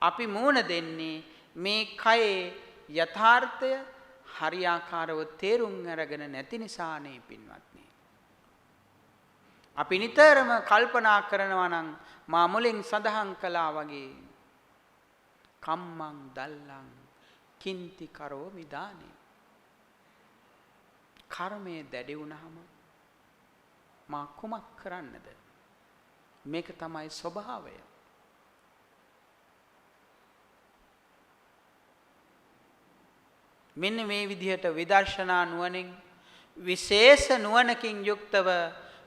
අපි මුහුණ දෙන්නේ මේ කයේ යථාර්ථය හරියාකාරව තේරුම් අරගෙන නැති නිසානේ පින්වත්නි. අපි නිතරම කල්පනා කරනවා නම් මා මුලින් සඳහන් කළා වගේ කම්මං දල්ලං කින්ති කරෝමි දානේ. කර්මයේ දැඩි වුණාම මා කුමක් කරන්නද? මේක තමයි ස්වභාවය. මෙන්න මේ විදිහට විදර්ශනා නුවණින් විශේෂ නුවණකින් යුක්තව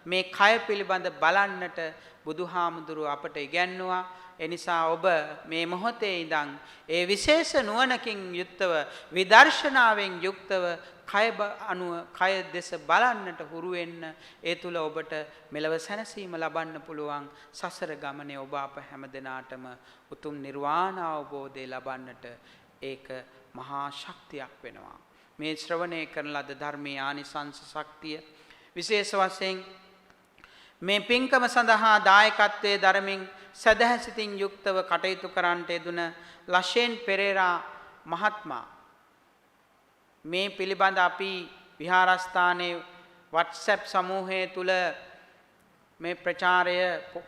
මේ කය පිළිබඳ බලන්නට බුදුහාමුදුරුව අපට ඉගැන්වුවා. එනිසා ඔබ මේ මොහොතේ ඉඳන් ඒ විශේෂ නුවණකින් යුක්තව විදර්ශනාවෙන් යුක්තව කය දෙස බලන්නට හුරු වෙන්න. ඒ තුල ඔබට මෙලව සැනසීම ලබන්න පුළුවන්. සසර ගමනේ ඔබ අප හැම දිනාටම උතුම් නිර්වාණ අවබෝධය ලබන්නට ඒක මහා ශක්තියක් වෙනවා. මේ ශ්‍රවණය කරන ලද ධර්මයේ ආනිසංස ශක්තිය විශේෂ වශයෙන් මේ පින්කම සඳහා දායකත්වයේ ධර්මින් සදහසිතින් යුක්තව කටයුතු කරන්නට යෙදුන ලෂේන් පෙරේරා මහත්මයා මේ පිළිබඳ අපි විහාරස්ථානයේ WhatsApp සමූහය තුල මේ ප්‍රචාරය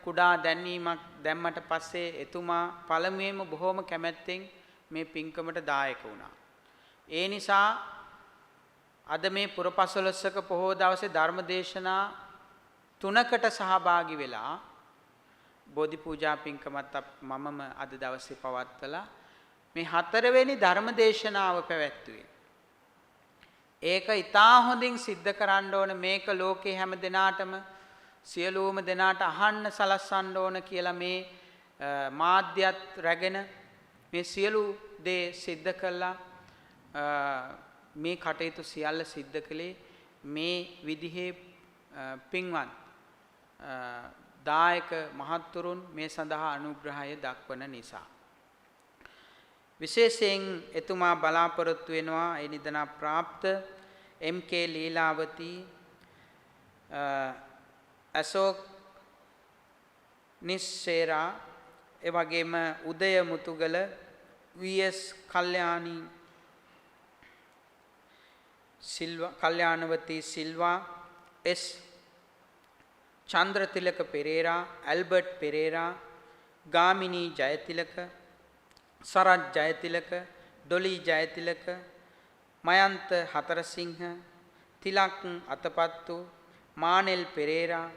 කුඩා දැන්වීමක් දැම්මට පස්සේ එතුමා පළමුවෙන්ම බොහොම කැමැත්තෙන් මේ පින්කමට දායක වුණා. ඒ නිසා අද මේ පුරපසළොස්වක පොහොව දවසේ ධර්ම දේශනා 3කට සහභාගී වෙලා බෝධි පූජා පින්කමත් මමම අද දවසේ පවත්වලා මේ 4 වෙනි ධර්ම දේශනාව පැවැත්වුවේ. ඒක ඉතා හොඳින් සිද්ධ කරන්න ඕන. මේක ලෝකේ හැම දෙනාටම සියලුම දෙනාට අහන්න සලස්වන්න ඕන කියලා මේ මාධ්‍යත් රැගෙන මේ සියලු දේ සිද්ධ කළා. මේ කටයුතු සියල්ල සිද්ධ කළේ මේ විදිහේ පින්වත් දායක මහත්තුරුන් මේ සඳහා අනුග්‍රහය දක්වන නිසා. විශේෂයෙන් එතුමා බලාපොරොත්තු වෙනවා ඒ නිදනා ප්‍රාප්ත MK ලීලාවති අශෝක් නිස්සේරා එවැගේම Udaya Muthugala VS Kalyani Silva Kalyanawathi Silva S Chandrathilaka Perera Albert Perera Gamini Jayathilaka Sarath Jayathilaka Dolly Jayathilaka Mayantha Hatharasinghe Thilak Athapaththu Manel Perera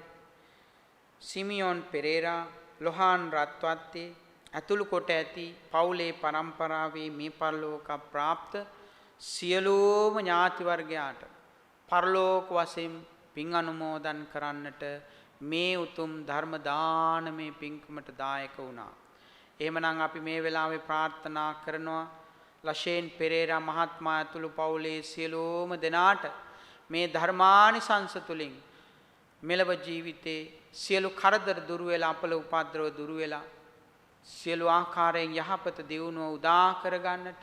Simeon Perera Lohan Ratwatte ඇතුළු කොට ඇති පවුලේ පරම්පරාවේ මේ පරලෝක ප්‍රාප්ත සියලුම ඥාති වර්ගයාට පරලෝක වශයෙන් පින් අනුමෝදන් කරන්නට මේ උතුම් ධර්ම දානමේ පින්කමට දායක වුණා. එහෙමනම් අපි මේ වෙලාවේ ප්‍රාර්ථනා කරනවා ලෂේන් පෙරේරා මහත්මයා ඇතුළු පවුලේ සියලුම දෙනාට මේ ධර්මානිසංස තුලින් මෙලව ජීවිතේ සියලු කරදර දුරු වෙලා අපල උපද්‍රව දුරු වෙලා සියලු ආකාරයෙන් යහපත දියුණුව උදා කරගන්නට,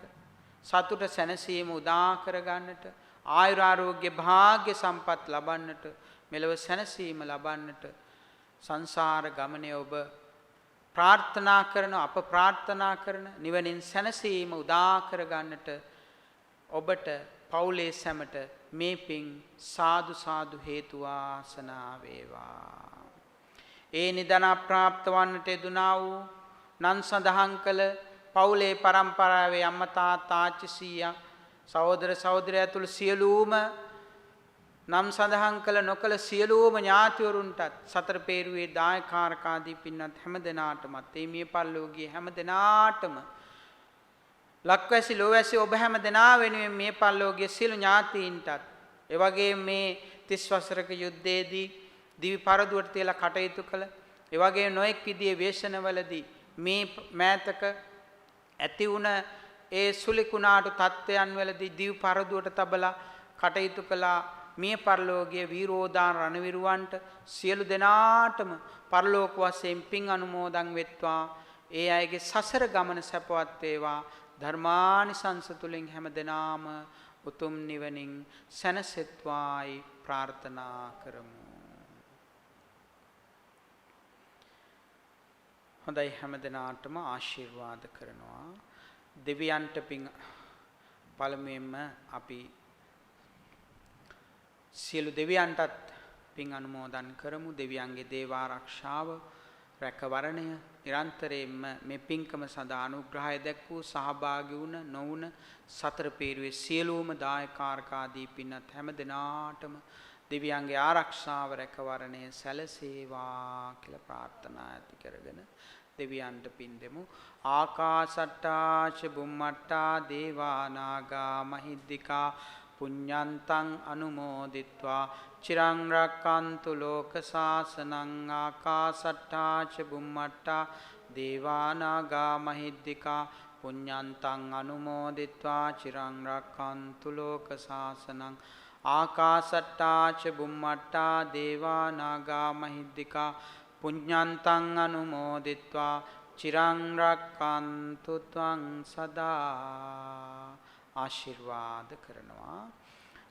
සතුට සැනසීම උදා කරගන්නට, ආයුරාෝග්‍ය භාග්‍ය සම්පත් ලබන්නට, මෙලොව සැනසීම ලබන්නට සංසාර ගමනේ ඔබ ප්‍රාර්ථනා කරන, අප ප්‍රාර්ථනා කරන නිවනින් සැනසීම උදා කරගන්නට ඔබට පවුලේ සැමට මේ පිං සාදු සාදු හේතු වාසනා වේවා. ඒ නිදන ප්‍රාප්ත වන්නට යෙදුනා වූ නන් සඳහන් කළ පවුලේ පරම්පරාවේ අම්මා තාත්තා ආච්චි සීයා සහෝදර සහෝදරය ඇතුළු සියලුම නම් සඳහන් කළ නොකළ සියලුම ඥාතිවරුන්ටත් සතර පේරුවේ දායකාරකාදී පින්නත් හැම දෙනාටමත් මේ මිය පරලෝකීය හැම දෙනාටම ලක්වැසි ලෝවැසි ඔබ හැම දෙනා වෙනුවෙන් මිය පරලෝකීය සියලු ඥාතීන්ටත් එවැගේ මේ 30 වසරක යුද්ධයේදී දිවි පරදුවට තියලා කටයුතු කළ එවැගේ නොඑක් විදියේ වේශනවලදී මේ මෑතක ඇති වුණ ඒ සුලිකුණාටු තත්ත්වයන් වලදී දිවි පරදුවට තබලා කටයුතු කළා මිය පරලෝකීය වීරෝදාන රණවිරුවන්ට සියලු දෙනාටම පරලෝක වශයෙන් පින් අනුමෝදන් වෙත්වා. ඒ අයගේ සසර ගමන සැපවත් වේවා. ධර්මානිසංස තුලින් හැම දෙනාම උතුම් නිවනින් සැනසෙත්වායි ප්‍රාර්ථනා කරමු. හොඳයි, හැම දෙනාටම ආශිර්වාද කරනවා. දෙවියන්ට පින් පළමුවෙන්ම අපි සියලු දෙවියන්ටත් පින් අනුමෝදන් කරමු. දෙවියන්ගේ දේව ආරක්ෂාව, රැකවරණය නිරන්තරයෙන්ම මේ පින්කම සඳහා අනුග්‍රහය දැක්වූ සහභාගී වුණ නොවුන සතර පේරුවේ සියලුම දායකාරකාදී පින්වත් හැම දෙනාටම දෙවියන්ගේ ආරක්ෂාව, රැකවරණය සැලසේවා කියලා ප්‍රාර්ථනා ඇති කරගෙන දෙවියන්ට පින් දෙමු. ආකාසට්ටා ච බුම්මට්ටා දේවා නාග මහිද්దికා පුඤ්ඤන්තං අනුමෝදිත්වා චිරං රක්칸තු ලෝක සාසනං. ආකාසට්ටා ච බුම්මට්ටා දේවා නාග මහිද්దికා පුඤ්ඤන්තං අනුමෝදිත්වා චිරං රක්칸තු ලෝක සාසනං. ආකාසට්ටා ච බුම්මට්ටා දේවා නාග මහිද්దికා පුඤ්ඤන්තං අනුමෝදිත්වා චිරං රක්칸තු ත්වං සදා. ආශිර්වාද කරනවා.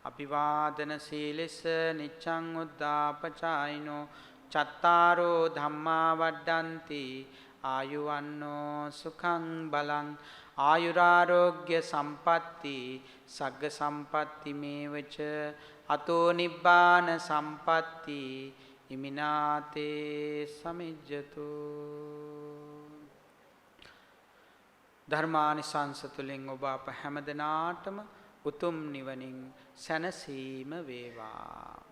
අභිවාදන සීලස නිච්ඡං උද්ධාපචායිනෝ චත්තාරෝ ධම්මා වඩ්ඩಂತಿ ආයුවන්නෝ සුඛං බලං ආයුරාෝග්‍ය සම්පatti සග්ග සම්පatti මේවච අතෝ නිබ්බාන සම්පatti ඉමිනාතේ සමිජ්ජතු. ධර්මානිසංස තුලින් ඔබ අප හැම දිනාටම උතුම් නිවනින් සැනසීම වේවා.